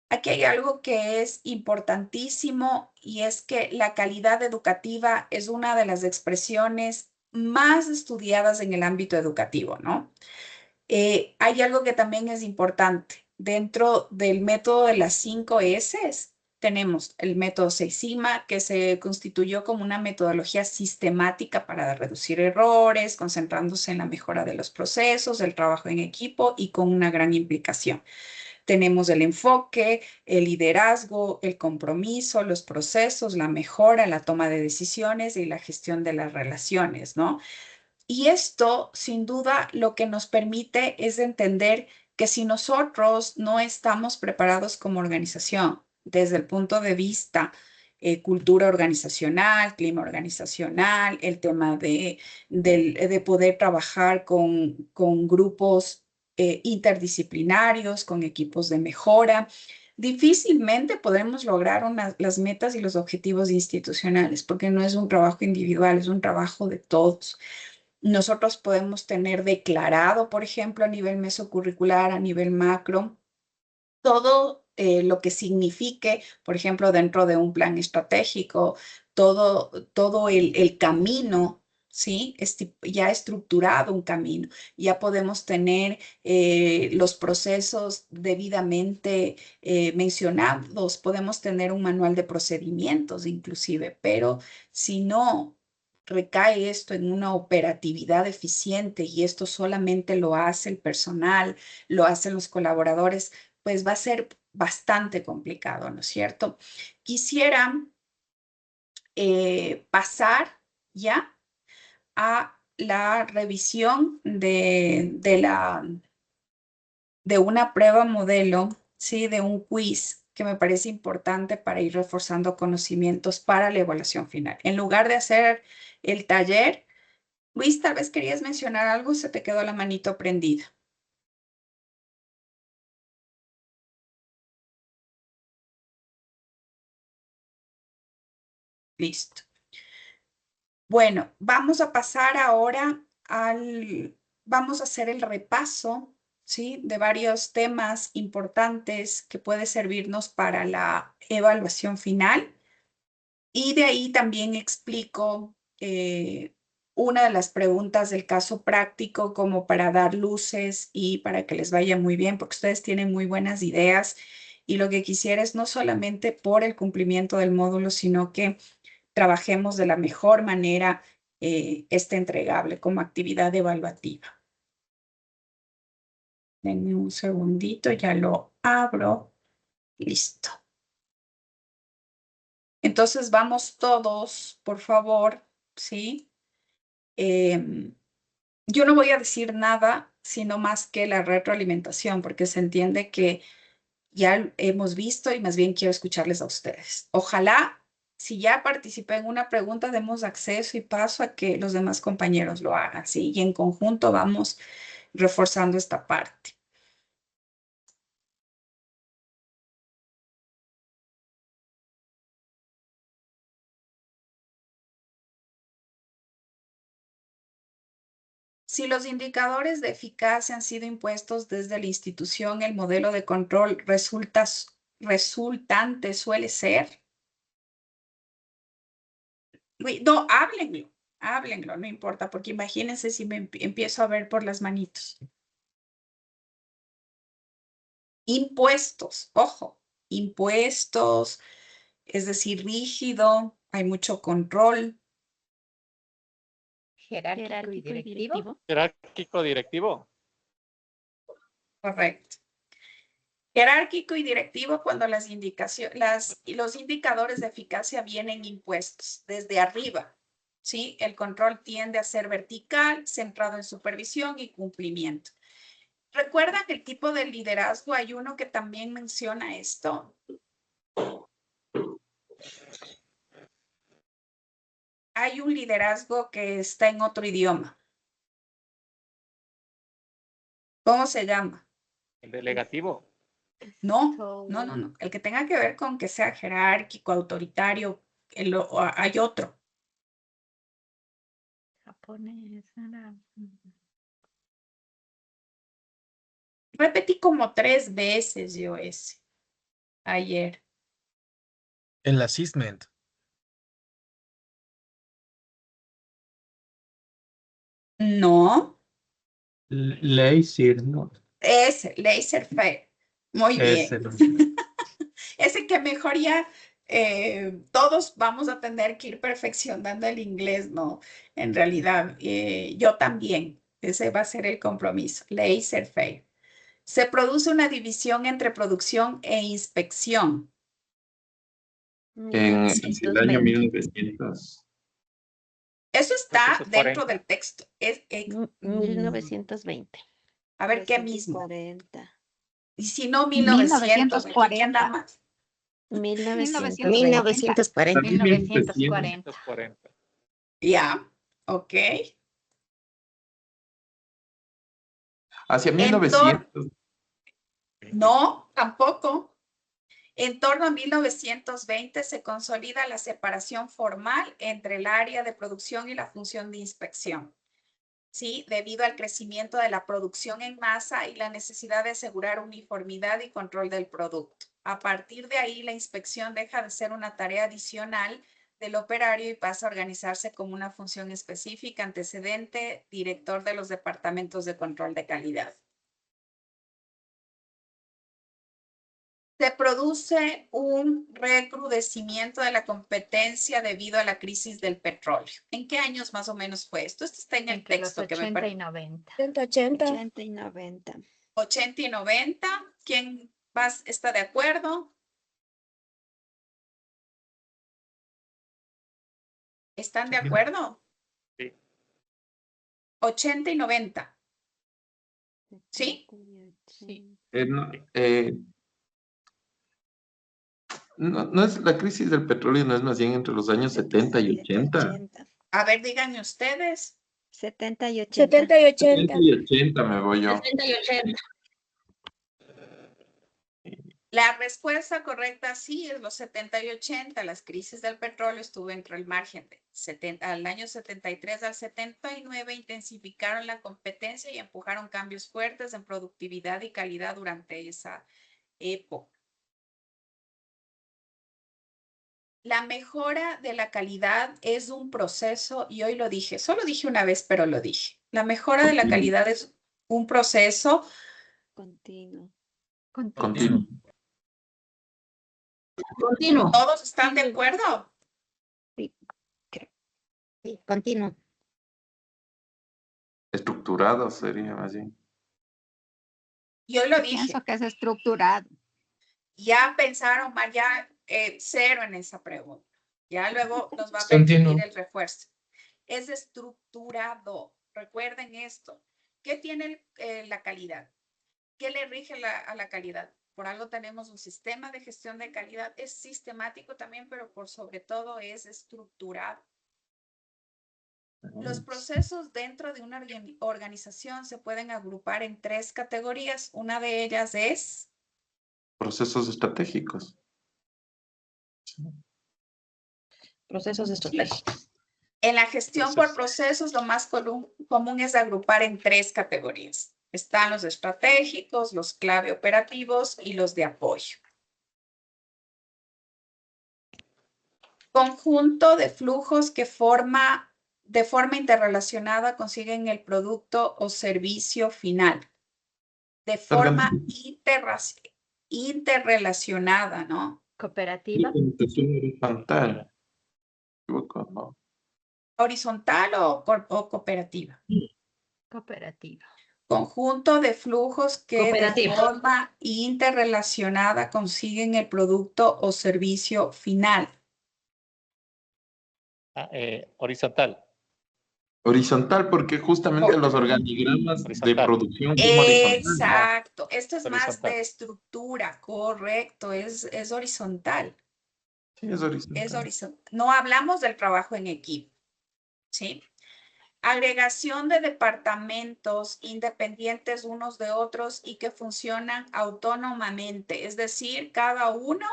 Aquí hay algo que es importantísimo y es que la calidad educativa es una de las expresiones más estudiadas en el ámbito educativo, ¿no? Hay algo que también es importante. Dentro del método de las 5 S tenemos el método Seis Sigma, que se constituyó como una metodología sistemática para reducir errores, concentrándose en la mejora de los procesos, el trabajo en equipo y con una gran implicación. Tenemos el enfoque, el liderazgo, el compromiso, los procesos, la mejora, la toma de decisiones y la gestión de las relaciones, ¿no? Y esto, sin duda, lo que nos permite es entender que si nosotros no estamos preparados como organización desde el punto de vista cultura organizacional, clima organizacional, el tema de poder trabajar con grupos interdisciplinarios, con equipos de mejora, difícilmente podremos lograr las metas y los objetivos institucionales, porque no es un trabajo individual, es un trabajo de todos. Nosotros podemos tener declarado, por ejemplo, a nivel mesocurricular, a nivel macro, todo lo que signifique, por ejemplo, dentro de un plan estratégico, todo el camino, ¿sí? Ya estructurado un camino, ya podemos tener los procesos debidamente mencionados, podemos tener un manual de procedimientos inclusive, pero si no recae esto en una operatividad eficiente y esto solamente lo hace el personal, lo hacen los colaboradores, pues va a ser bastante complicado, ¿no es cierto? Quisiera pasar ya a la revisión de una prueba modelo, ¿sí? De un quiz que me parece importante para ir reforzando conocimientos para la evaluación final. En lugar de hacer el taller, Luis, tal vez querías mencionar algo, se te quedó la manito prendida. Listo. Bueno, vamos a pasar ahora vamos a hacer el repaso, ¿sí? De varios temas importantes que puede servirnos para la evaluación final. Y de ahí también explico una de las preguntas del caso práctico como para dar luces y para que les vaya muy bien, porque ustedes tienen muy buenas ideas y lo que quisiera es no solamente por el cumplimiento del módulo, sino que trabajemos de la mejor manera este entregable como actividad evaluativa. Denme un segundito, ya lo abro. Listo. Entonces vamos todos, por favor, ¿sí? Yo no voy a decir nada, sino más que la retroalimentación, porque se entiende que ya hemos visto y más bien quiero escucharles a ustedes. Ojalá, si ya participé en una pregunta, demos acceso y paso a que los demás compañeros lo hagan, ¿sí? Y en conjunto vamos reforzando esta parte. Si los indicadores de eficacia han sido impuestos desde la institución, el modelo de control resultante suele ser No, háblenlo, no importa, porque imagínense si me empiezo a ver por las manitos. Impuestos, ojo, impuestos, es decir, rígido, hay mucho control. Jerárquico y directivo. Jerárquico directivo. Correcto. Jerárquico y directivo cuando las indicaciones, los indicadores de eficacia vienen impuestos desde arriba, ¿sí? El control tiende a ser vertical, centrado en supervisión y cumplimiento. ¿Recuerdan el tipo de liderazgo? Hay uno que también menciona esto. Hay un liderazgo que está en otro idioma. ¿Cómo se llama? El delegativo. No. El que tenga que ver con que sea jerárquico, autoritario, hay otro. Japonés. Repetí como 3 veces yo ese ayer. El assessment. No, Lazy, ¿no? ese, laissez-faire. Muy Ese, bien. Ese que mejor ya todos vamos a tener que ir perfeccionando el inglés, ¿no? En realidad, yo también. Ese va a ser el compromiso. Laissez-faire. Se produce una división entre producción e inspección. En el año 1900. Eso está dentro del texto. 1920. A ver, ¿qué mismo? 1940. Y si no, 1900. ¿Quién da más? 1940. 1940. Ya, ok. Hacia 1900. No, tampoco. En torno a 1920 se consolida la separación formal entre el área de producción y la función de inspección. ¿Sí? Debido al crecimiento de la producción en masa y la necesidad de asegurar uniformidad y control del producto. A partir de ahí, la inspección deja de ser una tarea adicional del operario y pasa a organizarse como una función específica, antecedente, director de los departamentos de control de calidad. Se produce un recrudecimiento de la competencia debido a la crisis del petróleo. ¿En qué años más o menos fue esto? Esto está en el Entre texto los que 80 y 90. 80 y 90. 80 y 90. ¿Quién más está de acuerdo? ¿Están de acuerdo? Sí. 80 y 90. ¿Sí? Sí. No es la crisis del petróleo, no es más bien entre los años 70 y 80. A ver, díganme ustedes. 70 y 80. 70 y 80. 70 y 80 me voy yo. 70 y 80. La respuesta correcta sí es los 70 y 80. Las crisis del petróleo estuvo entre el margen de 70, al año 73 al 79, intensificaron la competencia y empujaron cambios fuertes en productividad y calidad durante esa época. La mejora de la calidad es un proceso, y hoy lo dije, solo dije una vez, pero lo dije. La mejora de la calidad es un proceso Continuo. Continuo. Continuo. ¿Todos están de acuerdo? Sí, continuo. Estructurado sería más bien. Y hoy lo dije. Pienso que es estructurado. Ya pensaron mal, ya cero en esa pregunta. Ya luego nos va a Continuo. permitir el refuerzo. Es estructurado. Recuerden esto. ¿Qué tiene la calidad? ¿Qué le rige a la calidad? Por algo tenemos un sistema de gestión de calidad. Es sistemático también, pero por sobre todo es estructurado. Los procesos dentro de una organización se pueden agrupar en 3 categorías. Una de ellas es Procesos estratégicos. Procesos estratégicos. en la gestión por procesos, lo más común es agrupar en 3 categorías. Están los estratégicos, los clave operativos y los de apoyo. Conjunto de flujos que de forma interrelacionada consiguen el producto o servicio final. De forma interrelacionada, ¿no? Cooperativa. Horizontal. Equivoco, ¿no? ¿Horizontal o cooperativa? Cooperativa. Conjunto de flujos que de Cooperativa. forma interrelacionada consiguen el producto o servicio final. Horizontal. Horizontal, porque justamente los organigramas de Horizontal. producción son horizontales. Exacto. Esto es más Horizontal. de estructura, correcto. Es horizontal. Sí, es horizontal. Es horizontal. No hablamos del trabajo en equipo, ¿sí? Agregación de departamentos independientes unos de otros y que funcionan autónomamente. Es decir, cada uno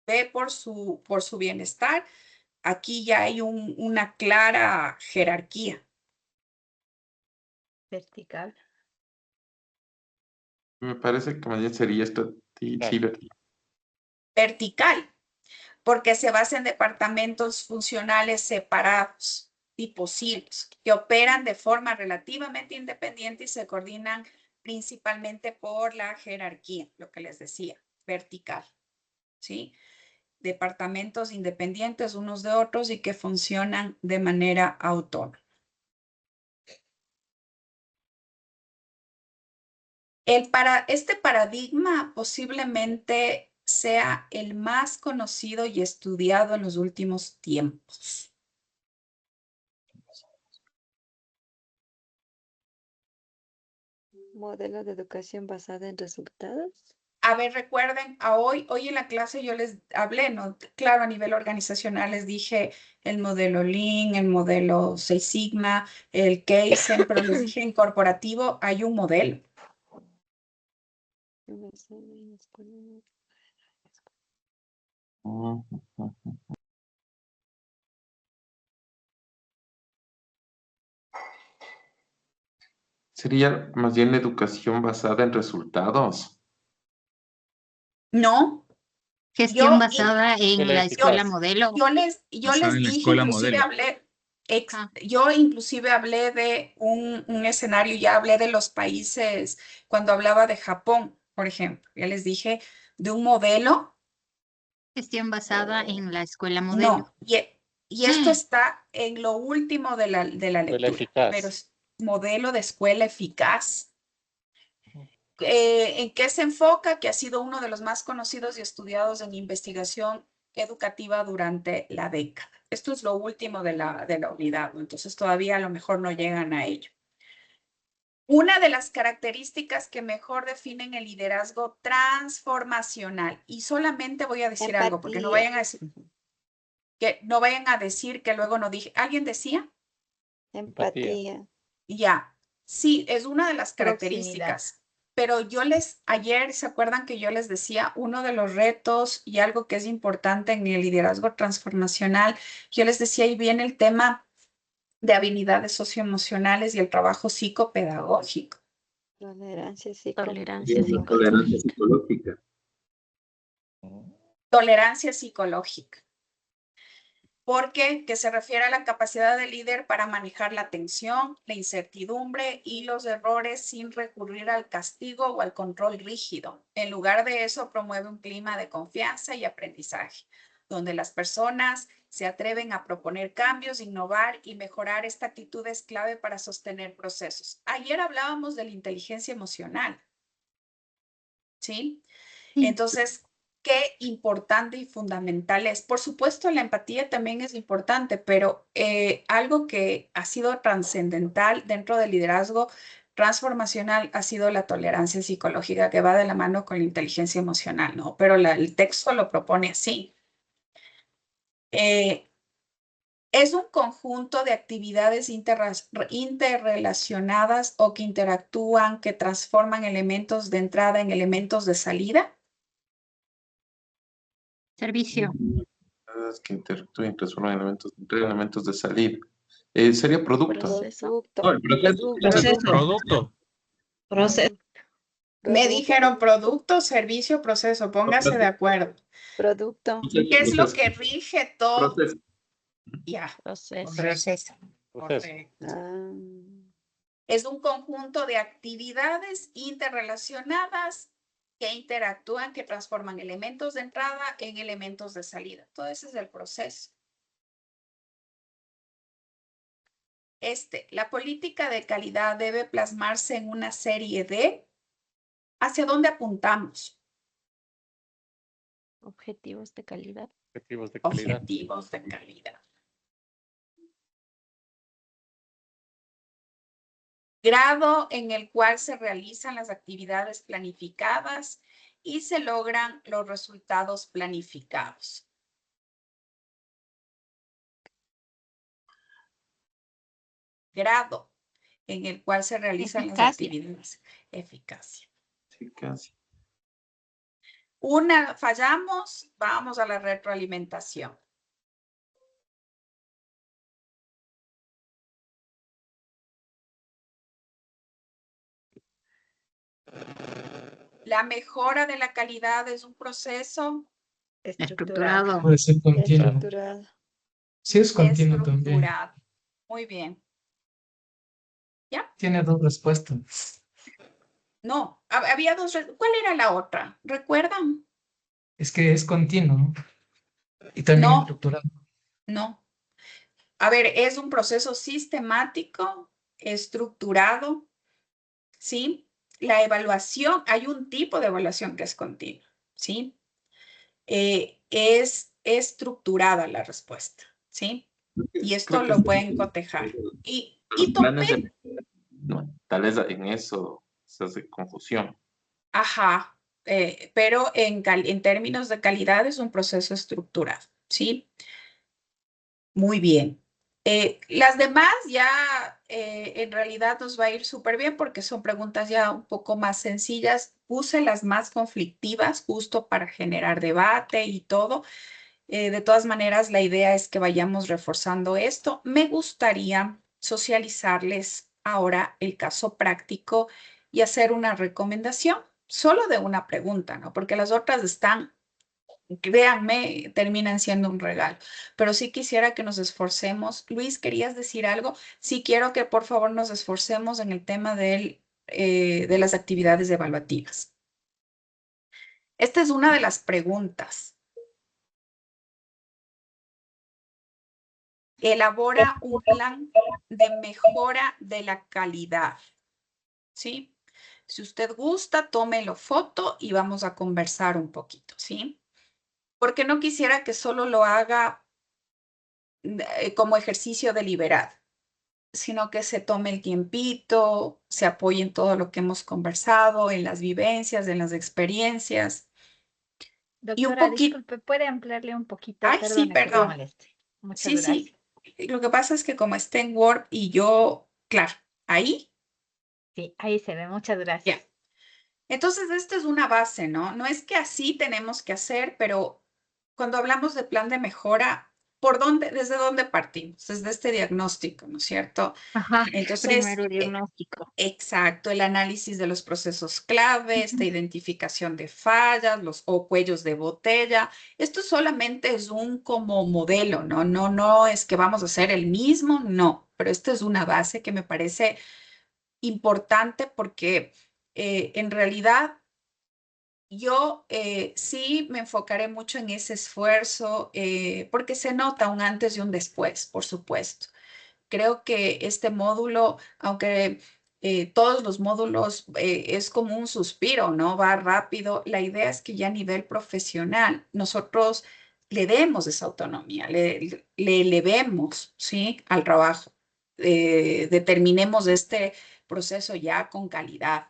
ve por su bienestar. Aquí ya hay una clara jerarquía. Vertical. Me parece que más bien sería esto. Sí, vertical. Vertical, porque se basa en departamentos funcionales separados, tipo silos, que operan de forma relativamente independiente y se coordinan principalmente por la jerarquía, lo que les decía, vertical, ¿sí? Departamentos independientes unos de otros y que funcionan de manera autónoma. Este paradigma posiblemente sea el más conocido y estudiado en los últimos tiempos. Modelo de educación basada en resultados. A ver, recuerden, hoy en la clase yo les hablé, ¿no? Claro, a nivel organizacional les dije el modelo Lean, el modelo Six Sigma, el Kaizen, pero les dije en corporativo hay un modelo. Sería más bien educación basada en resultados. No. Gestión basada en la escuela eficaz. modelo. Yo les Basada en la dije, escuela inclusive modelo. hablé, yo inclusive hablé de un escenario, ya hablé de los países, cuando hablaba de Japón, por ejemplo, ya les dije de un modelo. Gestión basada en la escuela modelo. No, y esto está en lo último de la lectura, eficaz. pero es modelo de escuela eficaz. ¿En qué se enfoca? Que ha sido uno de los más conocidos y estudiados en investigación educativa durante la década. Esto es lo último de la unidad, ¿no? Entonces todavía a lo mejor no llegan a ello. Una de las características que mejor definen el liderazgo transformacional, y solamente voy a decir algo, porque no vayan a decir que luego no dije. ¿Alguien decía? Empatía. Ya, sí, es una de las Proximidad. características. Pero ayer, ¿se acuerdan que yo les decía uno de los retos y algo que es importante en el liderazgo transformacional? Yo les decía, ahí viene el tema de habilidades socioemocionales y el trabajo psicopedagógico. Tolerancia Tolerancia psicológica. Tolerancia psicológica. Tolerancia psicológica. Porque que se refiere a la capacidad del líder para manejar la tensión, la incertidumbre y los errores sin recurrir al castigo o al control rígido. En lugar de eso, promueve un clima de confianza y aprendizaje, donde las personas se atreven a proponer cambios, innovar y mejorar. Esta actitud es clave para sostener procesos. Ayer hablábamos de la inteligencia emocional, ¿sí? Entonces, qué importante y fundamental es. Por supuesto, la empatía también es importante, pero algo que ha sido trascendental dentro del liderazgo transformacional ha sido la tolerancia psicológica, que va de la mano con la inteligencia emocional, ¿no? Pero el texto lo propone así. Es un conjunto de actividades interrelacionadas o que interactúan, que transforman elementos de entrada en elementos de salida. Servicio. Que interactúen y transforman elementos de salida. Sería producto. Producto. No, el proceso. Producto. Proceso. Me dijeron producto, servicio, proceso. Póngase de acuerdo. Producto. ¿Qué es lo que rige todo? Proceso. Ya. Proceso. Proceso. Correcto. Ah, Es un conjunto de actividades interrelacionadas que interactúan, que transforman elementos de entrada en elementos de salida. Todo ese es el proceso. La política de calidad debe plasmarse en una serie de ¿hacia dónde apuntamos? objetivos de calidad. Objetivos de calidad. Objetivos de calidad. Grado en el cual se realizan las actividades planificadas y se logran los resultados planificados. Grado en el cual se realizan las actividades. Eficacia. Eficacia. Una fallamos, vamos a la retroalimentación. La mejora de la calidad es un proceso Estructurado. Puede ser continuo. Estructurado. Sí, es continuo también. estructurado. Muy bien. ¿Ya? Tiene dos respuestas. No, había dos. ¿Cuál era la otra? ¿Recuerdan? Es que es continuo, ¿no? Y también No. estructurado. No. A ver, es un proceso sistemático, estructurado, ¿sí? La evaluación, hay un tipo de evaluación que es continua, ¿sí? Es estructurada la respuesta, ¿sí? Y esto Creo que lo pueden cotejar. Y planes topé, no, tal vez en eso se hace confusión. ajá, pero en términos de calidad es un proceso estructurado, ¿sí? Muy bien. Las demás ya en realidad nos va a ir súper bien porque son preguntas ya un poco más sencillas. Puse las más conflictivas justo para generar debate y todo. De todas maneras, la idea es que vayamos reforzando esto. Me gustaría socializarles ahora el caso práctico y hacer una recomendación solo de una pregunta, ¿no? Porque las otras están, créanme, terminan siendo un regalo. Pero sí quisiera que nos esforcemos. Luis, ¿querías decir algo? Sí quiero que por favor nos esforcemos en el tema de las actividades evaluativas. Esta es una de las preguntas. Elabora un plan de mejora de la calidad, ¿sí? Si usted gusta, tómelo foto y vamos a conversar un poquito, ¿sí? Porque no quisiera que solo lo haga como ejercicio deliberado, sino que se tome el tiempito, se apoye en todo lo que hemos conversado, en las vivencias, en las experiencias. Y un Doctora, poquito... disculpe, ¿puede ampliarle un poquito? Ay, sí, Perdone que le perdón. moleste. Muchas Sí, gracias. sí. Lo que pasa es que como está en Word y yo, claro, ahí. Sí, ahí se ve. Muchas gracias. Ya. Entonces, esta es una base, ¿no? No es que así tenemos que hacer, pero cuando hablamos de plan de mejora, ¿desde dónde partimos? Desde este diagnóstico, ¿no es cierto? Ajá, Entonces, primero diagnóstico. exacto, el análisis de los procesos clave, esta identificación de fallas, o cuellos de botella. Esto solamente es un como modelo, ¿no? No es que vamos a hacer el mismo, no, pero esta es una base que me parece importante porque en realidad yo sí me enfocaré mucho en ese esfuerzo porque se nota un antes y un después, por supuesto. Creo que este módulo, aunque todos los módulos es como un suspiro, ¿no? Va rápido. La idea es que ya a nivel profesional nosotros le demos esa autonomía, le elevemos, ¿sí? Al trabajo. Determinemos este proceso ya con calidad.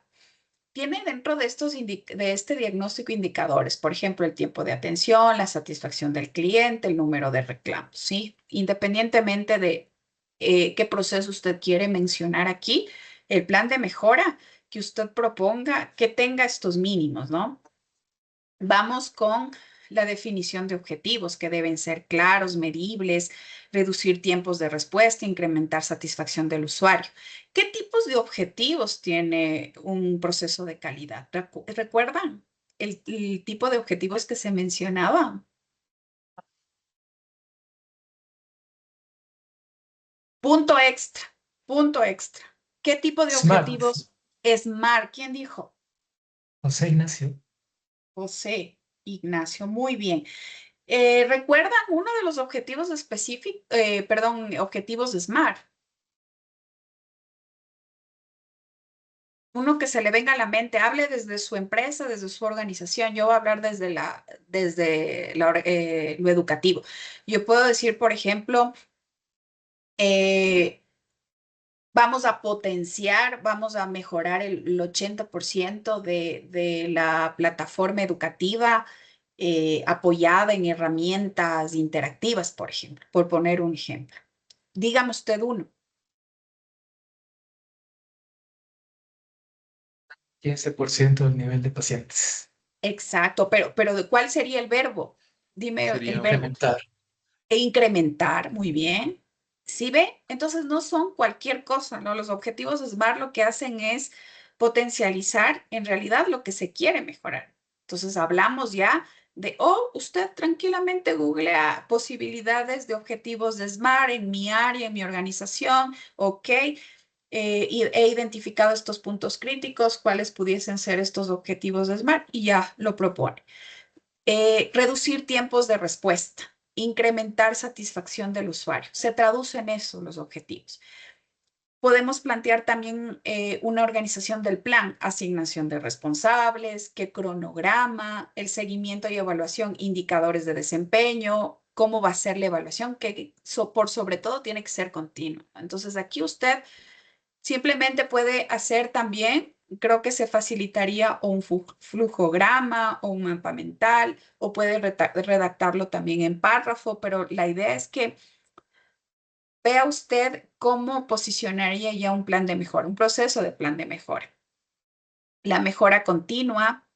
Tiene dentro de este diagnóstico indicadores, por ejemplo, el tiempo de atención, la satisfacción del cliente, el número de reclamos, ¿sí? Independientemente de qué proceso usted quiere mencionar aquí, el plan de mejora que usted proponga, que tenga estos mínimos, ¿no? Vamos con la definición de objetivos que deben ser claros, medibles, reducir tiempos de respuesta, incrementar satisfacción del usuario. ¿Qué tipos de objetivos tiene un proceso de calidad? ¿Recuerdan el tipo de objetivos que se mencionaba? Punto extra, punto extra. ¿Qué tipo de SMART. objetivos? SMART. ¿Quién dijo? José Ignacio. José Ignacio, muy bien. ¿Recuerdan uno de los objetivos específicos, objetivos de SMART? Uno que se le venga a la mente, hable desde su empresa, desde su organización. Yo voy a hablar desde lo educativo. Yo puedo decir, por ejemplo, vamos a potenciar, vamos a mejorar el 80% de la plataforma educativa apoyada en herramientas interactivas, por ejemplo, por poner un ejemplo. Dígame usted uno. 15% del nivel de pacientes. Exacto, pero ¿cuál sería el verbo? Dime Sería el verbo. incrementar. E incrementar, muy bien. ¿Sí ve? Entonces no son cualquier cosa, ¿no? Los objetivos SMART lo que hacen es potencializar en realidad lo que se quiere mejorar. Entonces hablamos ya de, usted tranquilamente googlea posibilidades de objetivos de SMART en mi área, en mi organización, ok. He identificado estos puntos críticos, cuáles pudiesen ser estos objetivos de SMART y ya lo propone. Reducir tiempos de respuesta, incrementar satisfacción del usuario. Se traduce en eso los objetivos. Podemos plantear también una organización del plan, asignación de responsables, qué cronograma, el seguimiento y evaluación, indicadores de desempeño, cómo va a ser la evaluación, que por sobre todo tiene que ser continua. Entonces aquí usted simplemente puede hacer también, creo que se facilitaría o un flujograma o un mapa mental, o puede redactarlo también en párrafo, pero la idea es que vea usted cómo posicionaría ya un plan de mejora, un proceso de plan de mejora. La mejora continua,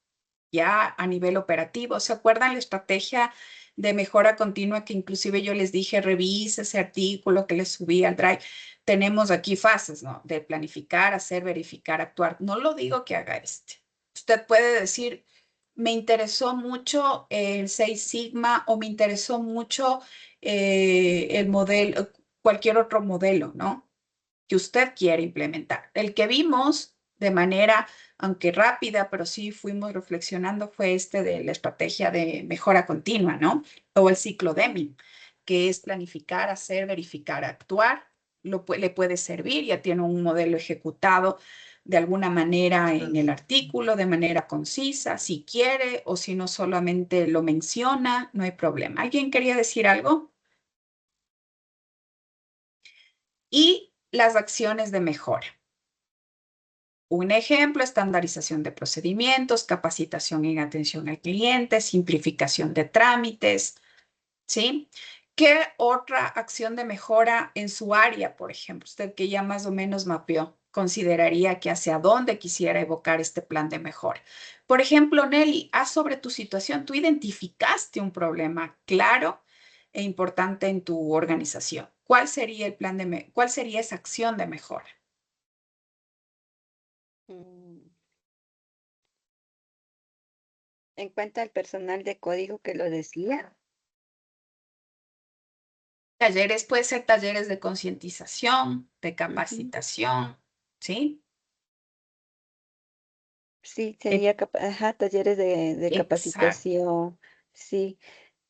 ya a nivel operativo. ¿Se acuerdan la estrategia de mejora continua que inclusive yo les dije, revise ese artículo que les subí al Drive? Tenemos aquí fases, ¿no? De planificar, hacer, verificar, actuar. No lo digo que haga este. Usted puede decir, me interesó mucho el 6 Sigma o me interesó mucho el modelo, cualquier otro modelo, ¿no? Que usted quiere implementar. El que vimos de manera, aunque rápida, pero sí fuimos reflexionando, fue este de la estrategia de mejora continua, ¿no? O el ciclo Deming, que es planificar, hacer, verificar, actuar. Le puede servir, ya tiene un modelo ejecutado de alguna manera en el artículo, de manera concisa, si quiere o si no solamente lo menciona, no hay problema. ¿Alguien quería decir algo? Y las acciones de mejora. Un ejemplo, estandarización de procedimientos, capacitación en atención al cliente, simplificación de trámites, ¿sí? ¿Qué otra acción de mejora en su área, por ejemplo? Usted que ya más o menos mapeó, consideraría que hacia dónde quisiera evocar este plan de mejora. Por ejemplo, Nelly, haz sobre tu situación, tú identificaste un problema claro e importante en tu organización. ¿Cuál sería el plan cuál sería esa acción de mejora? En cuanto al personal de código que lo decía, Talleres, puede ser talleres de concientización, de capacitación, ¿sí? sí, sería talleres de Exacto. capacitación, sí.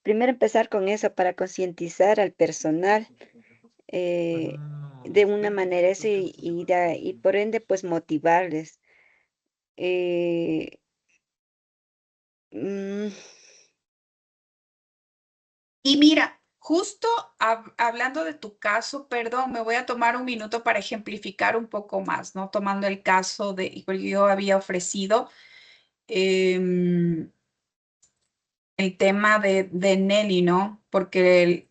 Primero empezar con eso para concientizar al personal de una manera eso y por ende pues motivarles. Eh, mm, Y mira, justo hablando de tu caso, perdón, me voy a tomar un minuto para ejemplificar un poco más, ¿no? Tomando el caso de, yo había ofrecido el tema de Nelly, ¿no? Porque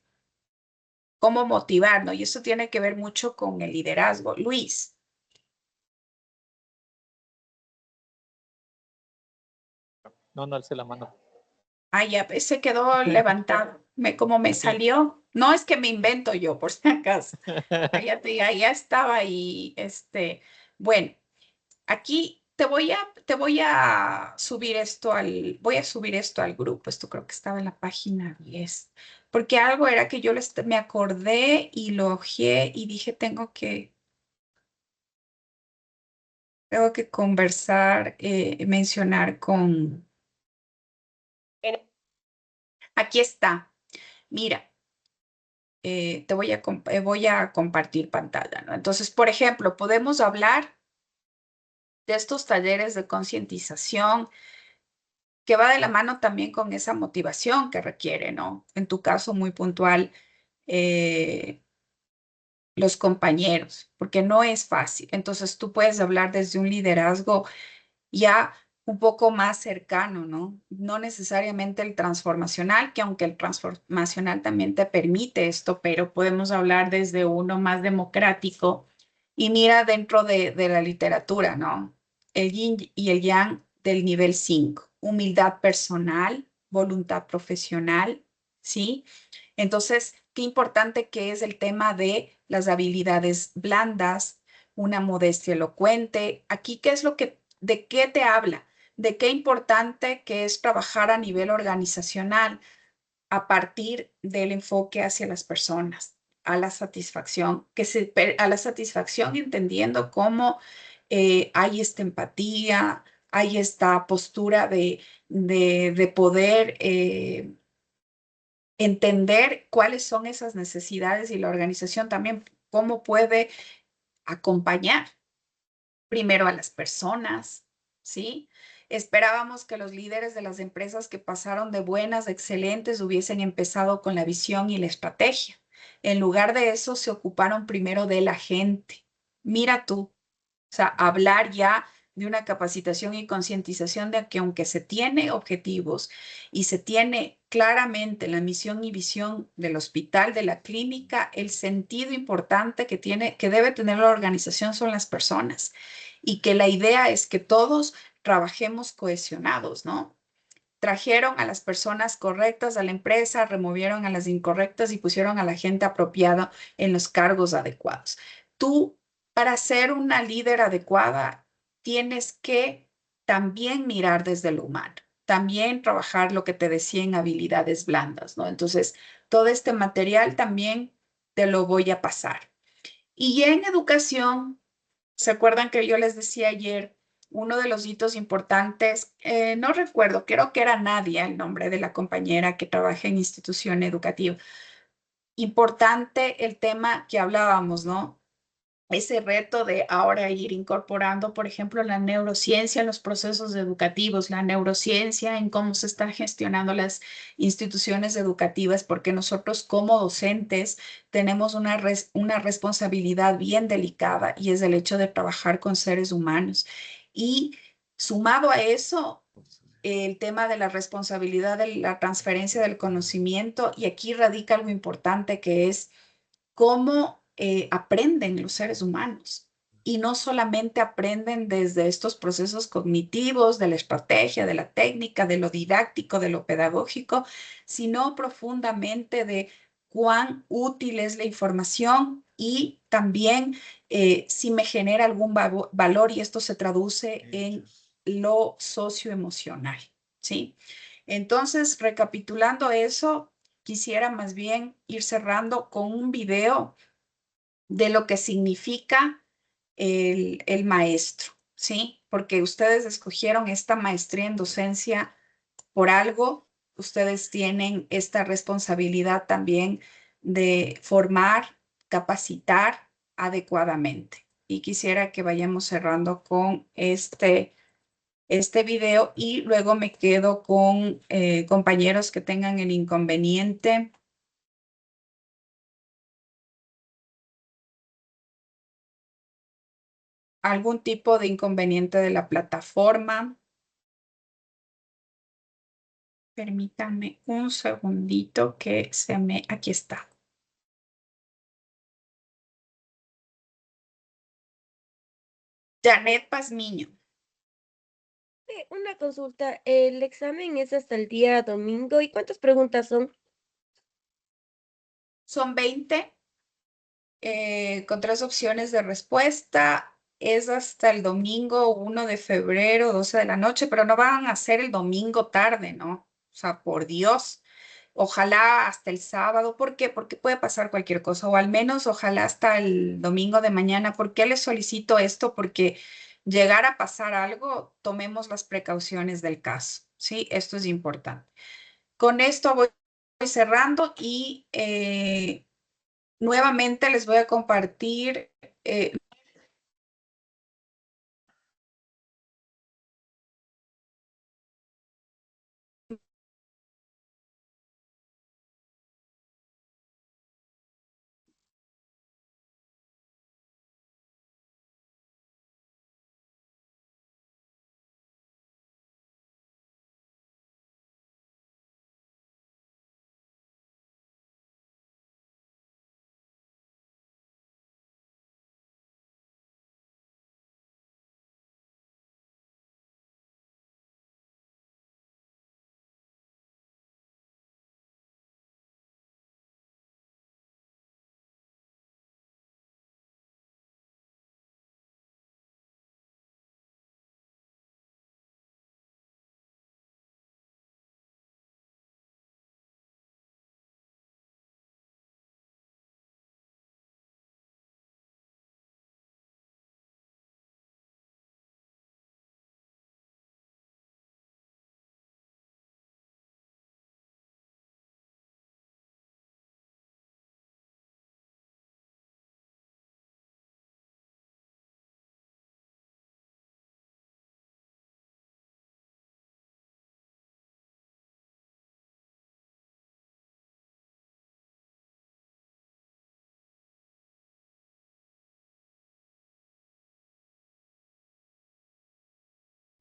cómo motivar, ¿no? Y eso tiene que ver mucho con el liderazgo. Luis. No alcé la mano. Ah, ya, se quedó levantado. Como me salió. No es que me invento yo, por si acaso. Ya estaba ahí. Bueno, aquí te voy a subir esto voy a subir esto al grupo. Esto creo que estaba en la página 10. Porque algo era que yo me acordé y lo ojeé y dije, tengo que conversar, mencionar con... Aquí está. Mira, voy a compartir pantalla, ¿no? Entonces, por ejemplo, podemos hablar de estos talleres de concientización que va de la mano también con esa motivación que requiere, ¿no? En tu caso muy puntual, eh, los compañeros, porque no es fácil. Entonces, tú puedes hablar desde un liderazgo ya un poco más cercano, ¿no? No necesariamente el transformacional, que aunque el transformacional también te permite esto, pero podemos hablar desde uno más democrático. Y mira dentro de la literatura, ¿no? El yin y el yang del nivel 5, humildad personal, voluntad profesional, ¿sí? Entonces, qué importante que es el tema de las habilidades blandas, una modestia elocuente. Aquí, ¿de qué te habla? De qué importante que es trabajar a nivel organizacional a partir del enfoque hacia las personas, a la satisfacción, a la satisfacción entendiendo cómo hay esta empatía, hay esta postura de poder entender cuáles son esas necesidades y la organización también cómo puede acompañar primero a las personas, ¿sí? Esperábamos que los líderes de las empresas que pasaron de buenas a excelentes hubiesen empezado con la visión y la estrategia. En lugar de eso, se ocuparon primero de la gente. Mira tú, o sea, hablar ya de una capacitación y concientización de que aunque se tiene objetivos y se tiene claramente la misión y visión del hospital, de la clínica, el sentido importante que debe tener la organización son las personas y que la idea es que todos trabajemos cohesionados, ¿no? Trajeron a las personas correctas a la empresa, removieron a las incorrectas y pusieron a la gente apropiada en los cargos adecuados. Tú, para ser una líder adecuada, tienes que también mirar desde lo humano, también trabajar lo que te decía en habilidades blandas, ¿no? Entonces, todo este material también te lo voy a pasar. Y en educación, ¿se acuerdan que yo les decía ayer? Uno de los hitos importantes, no recuerdo, creo que era Nadia el nombre de la compañera que trabaja en institución educativa. Importante el tema que hablábamos, ¿no? Ese reto de ahora ir incorporando, por ejemplo, la neurociencia en los procesos educativos, la neurociencia en cómo se están gestionando las instituciones educativas, porque nosotros como docentes tenemos una responsabilidad bien delicada y es el hecho de trabajar con seres humanos. Y sumado a eso, el tema de la responsabilidad de la transferencia del conocimiento, y aquí radica algo importante que es cómo aprenden los seres humanos. Y no solamente aprenden desde estos procesos cognitivos, de la estrategia, de la técnica, de lo didáctico, de lo pedagógico, sino profundamente de cuán útil es la información y también si me genera algún valor y esto se traduce en lo socioemocional, ¿sí? Entonces, recapitulando eso, quisiera más bien ir cerrando con un video de lo que significa el maestro, ¿sí? Porque ustedes escogieron esta maestría en docencia por algo, ustedes tienen esta responsabilidad también de formar, capacitar adecuadamente. Y quisiera que vayamos cerrando con este video y luego me quedo con compañeros que tengan el inconveniente. Algún tipo de inconveniente de la plataforma. Permítanme un segundito que aquí está. Janet Pazmiño. Una consulta. El examen es hasta el día domingo. ¿Y cuántas preguntas son? Son 20 con 3 opciones de respuesta. Es hasta el domingo 1 de febrero, 12 de la noche, pero no van a ser el domingo tarde, ¿no? O sea, por Dios. Ojalá hasta el sábado. ¿Por qué? Porque puede pasar cualquier cosa, o al menos ojalá hasta el domingo de mañana. ¿Por qué les solicito esto? Porque llegar a pasar algo, tomemos las precauciones del caso, ¿sí? Esto es importante. Con esto voy cerrando y nuevamente les voy a compartir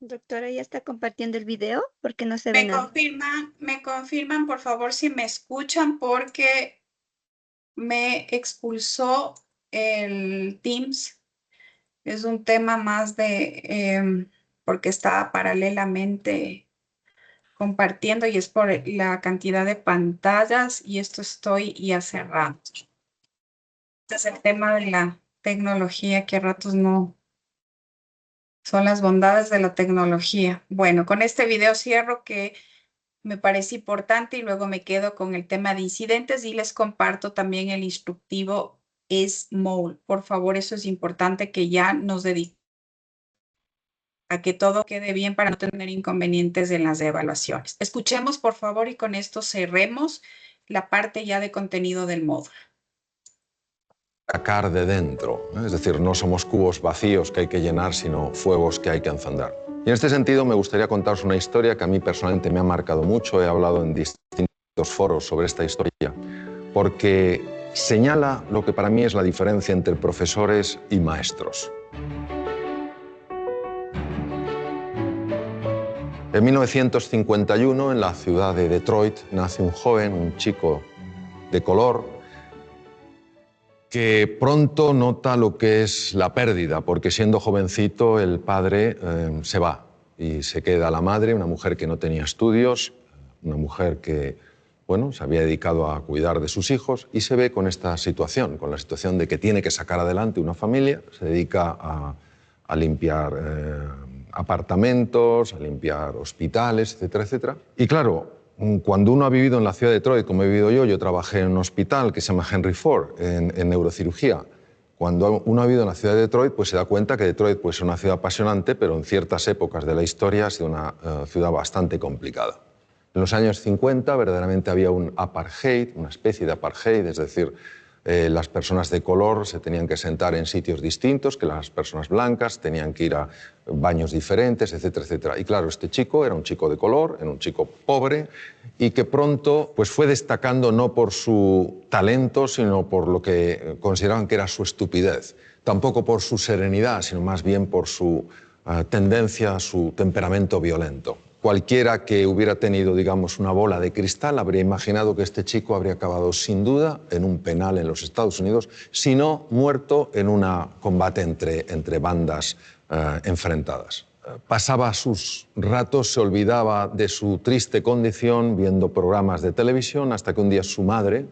Doctora, ¿ya está compartiendo el video? Porque no se ve nada. me confirman, por favor, si me escuchan, porque me expulsó el Teams. Es un tema más de, porque estaba paralelamente compartiendo y es por la cantidad de pantallas y esto estoy ya cerrando. Este es el tema de la tecnología que a ratos no son las bondades de la tecnología. Bueno, con este video cierro que me parece importante y luego me quedo con el tema de incidentes y les comparto también el instructivo SMOLE. Por favor, eso es importante que ya nos dediquemos a que todo quede bien para no tener inconvenientes en las evaluaciones. Escuchemos, por favor, y con esto cerremos la parte ya de contenido del módulo. Sacar de dentro, ¿eh? Es decir, no somos cubos vacíos que hay que llenar, sino fuegos que hay que encender. Y en este sentido me gustaría contaros una historia que a mí personalmente me ha marcado mucho. He hablado en distintos foros sobre esta historia, porque señala lo que para mí es la diferencia entre profesores y maestros. En 1951, en la ciudad de Detroit, nace un joven, un chico de color, que pronto nota lo que es la pérdida, porque siendo jovencito el padre se va y se queda la madre, una mujer que no tenía estudios, una mujer que, bueno, se había dedicado a cuidar de sus hijos y se ve con esta situación, con la situación de que tiene que sacar adelante una familia, se dedica a limpiar apartamentos, a limpiar hospitales, etcétera, etcétera. Y claro, cuando uno ha vivido en la ciudad de Detroit, como he vivido yo trabajé en un hospital que se llama Henry Ford, en neurocirugía. Cuando uno ha vivido en la ciudad de Detroit, pues se da cuenta que Detroit pues, es una ciudad apasionante, pero en ciertas épocas de la historia ha sido una ciudad bastante complicada. En los años 50 verdaderamente había un apartheid, una especie de apartheid, es decir, las personas de color se tenían que sentar en sitios distintos que las personas blancas, tenían que ir a baños diferentes, etcétera, etcétera. Y claro, este chico era un chico de color, era un chico pobre y que pronto pues, fue destacando no por su talento, sino por lo que consideraban que era su estupidez. Tampoco por su serenidad, sino más bien por su tendencia, su temperamento violento. Cualquiera que hubiera tenido, digamos, una bola de cristal habría imaginado que este chico habría acabado sin duda en un penal en los Estados Unidos, si no muerto en un combate entre bandas enfrentadas. pasaba sus ratos, se olvidaba de su triste condición viendo programas de televisión hasta que un día su madre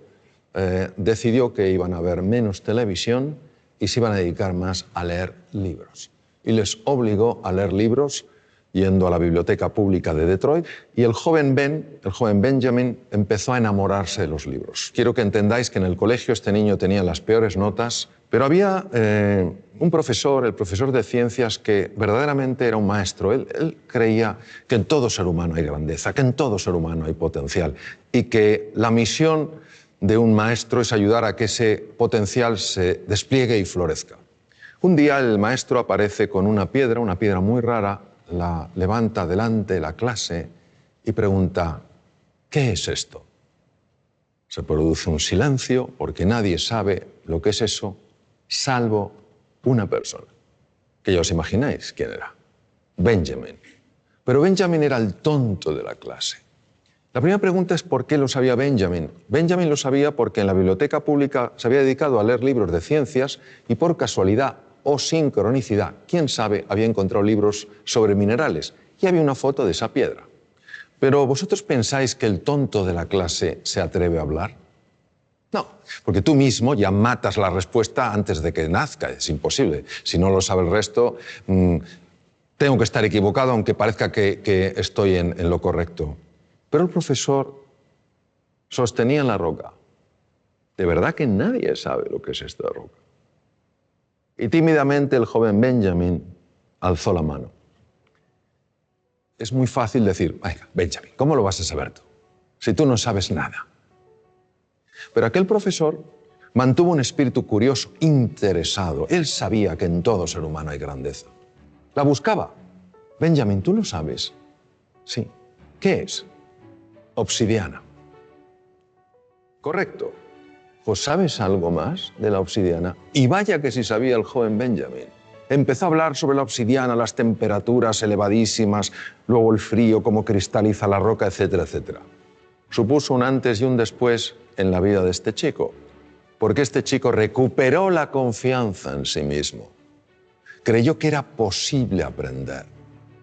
decidió que iban a ver menos televisión y se iban a dedicar más a leer libros. Y les obligó a leer libros yendo a la biblioteca pública de Detroit, y el joven Benjamin empezó a enamorarse de los libros. Quiero que entendáis que en el colegio este niño tenía las peores notas, pero había un profesor, el profesor de ciencias, que verdaderamente era un maestro. Él creía que en todo ser humano hay grandeza, que en todo ser humano hay potencial, y que la misión de un maestro es ayudar a que ese potencial se despliegue y florezca. Un día el maestro aparece con una piedra muy rara, la levanta delante de la clase y pregunta: ¿qué es esto? Se produce un silencio porque nadie sabe lo que es eso, salvo una persona, que ya os imagináis quién era: Benjamin. Pero Benjamin era el tonto de la clase. La primera pregunta es ¿por qué lo sabía Benjamin? Benjamin lo sabía porque en la biblioteca pública se había dedicado a leer libros de ciencias y por casualidad o sincronicidad, quién sabe, había encontrado libros sobre minerales y había una foto de esa piedra. Pero ¿vosotros pensáis que el tonto de la clase se atreve a hablar? No, porque tú mismo ya matas la respuesta antes de que nazca, es imposible. Si no lo sabe el resto, tengo que estar equivocado aunque parezca que estoy en lo correcto. Pero el profesor sostenía en la roca: de verdad que nadie sabe lo que es esta roca. Y tímidamente el joven Benjamin alzó la mano. Es muy fácil decir: venga, Benjamin, ¿cómo lo vas a saber tú? Si tú no sabes nada. Pero aquel profesor mantuvo un espíritu curioso, interesado. Él sabía que en todo ser humano hay grandeza. La buscaba. Benjamin, ¿tú lo sabes? Sí. ¿Qué es? Obsidiana. Correcto. Pues ¿sabes algo más de la obsidiana? Y vaya que sí sabía el joven Benjamin. Empezó a hablar sobre la obsidiana, las temperaturas elevadísimas, luego el frío, cómo cristaliza la roca, etcétera, etcétera. Supuso un antes y un después en la vida de este chico, porque este chico recuperó la confianza en sí mismo. Creyó que era posible aprender.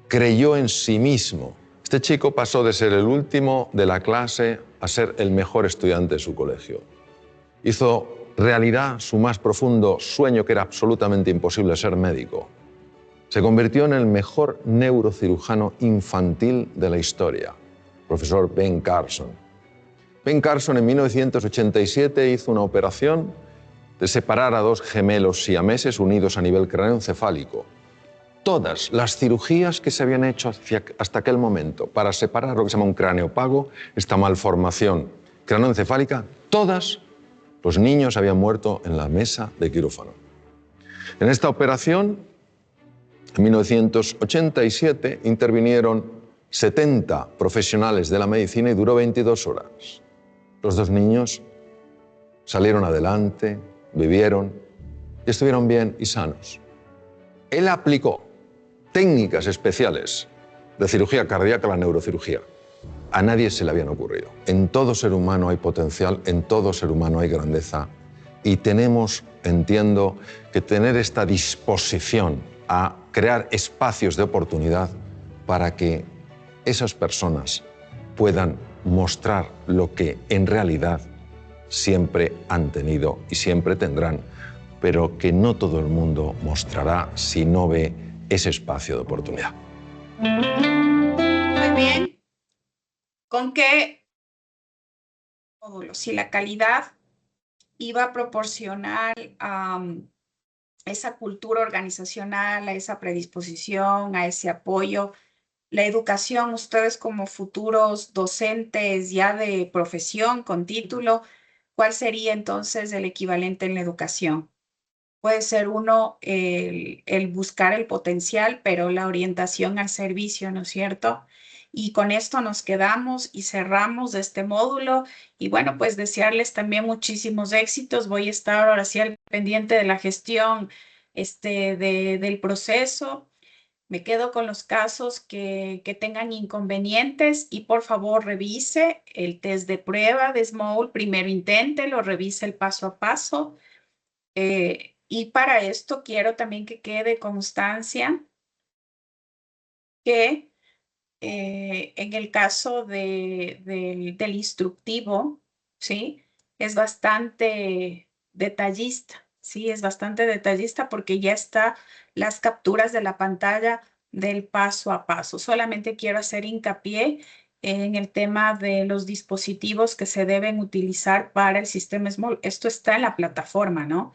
Creyó en sí mismo. Este chico pasó de ser el último de la clase a ser el mejor estudiante de su colegio. Hizo realidad su más profundo sueño, que era absolutamente imposible: ser médico. Se convirtió en el mejor neurocirujano infantil de la historia, profesor Ben Carson. Ben Carson en 1987 hizo una operación de separar a dos gemelos siameses unidos a nivel craneoencefálico. Todas las cirugías que se habían hecho hasta aquel momento para separar lo que se llama un cráneo pago, esta malformación craneoencefálica, todas los niños habían muerto en la mesa de quirófano. En esta operación, en 1987, intervinieron 70 profesionales de la medicina y duró 22 horas. Los dos niños salieron adelante, vivieron y estuvieron bien y sanos. Él aplicó técnicas especiales de cirugía cardíaca a la neurocirugía. A nadie se le habían ocurrido. En todo ser humano hay potencial, en todo ser humano hay grandeza, y tenemos, entiendo, que tener esta disposición a crear espacios de oportunidad para que esas personas puedan mostrar lo que en realidad siempre han tenido y siempre tendrán, pero que no todo el mundo mostrará si no ve ese espacio de oportunidad. Muy bien. ¿Con qué módulos? Si la calidad iba a proporcionar esa cultura organizacional, a esa predisposición, a ese apoyo, la educación, ustedes como futuros docentes ya de profesión, con título, ¿cuál sería entonces el equivalente en la educación? Puede ser uno el buscar el potencial, pero la orientación al servicio, ¿no es cierto? Y con esto nos quedamos y cerramos este módulo. Y bueno, pues desearles también muchísimos éxitos. Voy a estar ahora sí al pendiente de la gestión del proceso. Me quedo con los casos que tengan inconvenientes y por favor revise el test de prueba de SMART. Primero inténtelo, revise el paso a paso. Y para esto quiero también que quede constancia que en el caso del instructivo, ¿sí? Es bastante detallista, ¿sí? Es bastante detallista porque ya está las capturas de la pantalla del paso a paso. Solamente quiero hacer hincapié en el tema de los dispositivos que se deben utilizar para el sistema Small. Esto está en la plataforma, ¿no?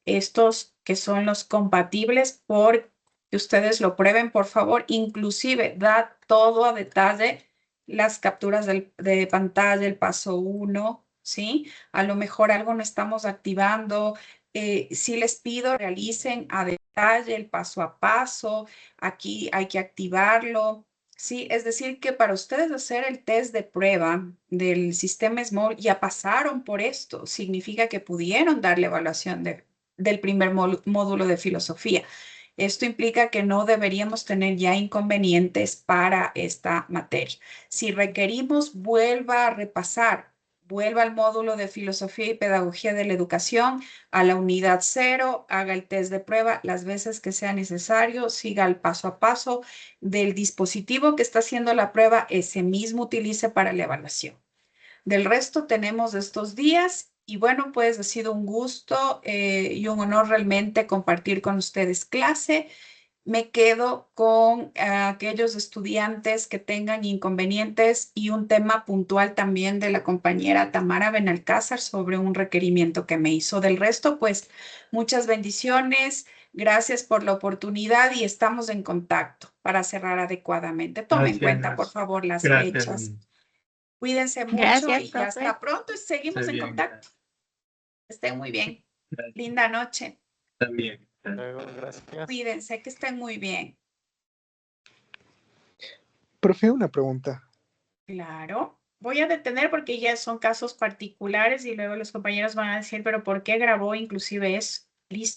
Estos que son los compatibles, por que ustedes lo prueben, por favor. Inclusive da todo a detalle, las capturas de pantalla, el paso 1, ¿sí? A lo mejor algo no estamos activando. Sí les pido realicen a detalle el paso a paso. Aquí hay que activarlo. Sí, es decir, que para ustedes hacer el test de prueba del sistema Small ya pasaron por esto. Significa que pudieron dar la evaluación del primer módulo de filosofía. Esto implica que no deberíamos tener ya inconvenientes para esta materia. Si requerimos, vuelva a repasar, vuelva al módulo de filosofía y pedagogía de la educación, a la unidad 0, haga el test de prueba las veces que sea necesario, siga el paso a paso del dispositivo que está haciendo la prueba, ese mismo utilice para la evaluación. Del resto tenemos estos días y bueno, pues ha sido un gusto y un honor realmente compartir con ustedes clase. Me quedo con aquellos estudiantes que tengan inconvenientes y un tema puntual también de la compañera Tamara Benalcázar sobre un requerimiento que me hizo. Del resto, pues muchas bendiciones. Gracias por la oportunidad y estamos en contacto para cerrar adecuadamente. Tome en cuenta, por favor, las fechas. Cuídense mucho Gracias, y profe. hasta pronto. Seguimos en contacto. Estén muy bien. Linda noche. También. Luego, gracias. Cuídense, que estén muy bien. Profe, una pregunta. Claro. Voy a detener porque ya son casos particulares y luego los compañeros van a decir, pero ¿por qué grabó inclusive eso? Listo.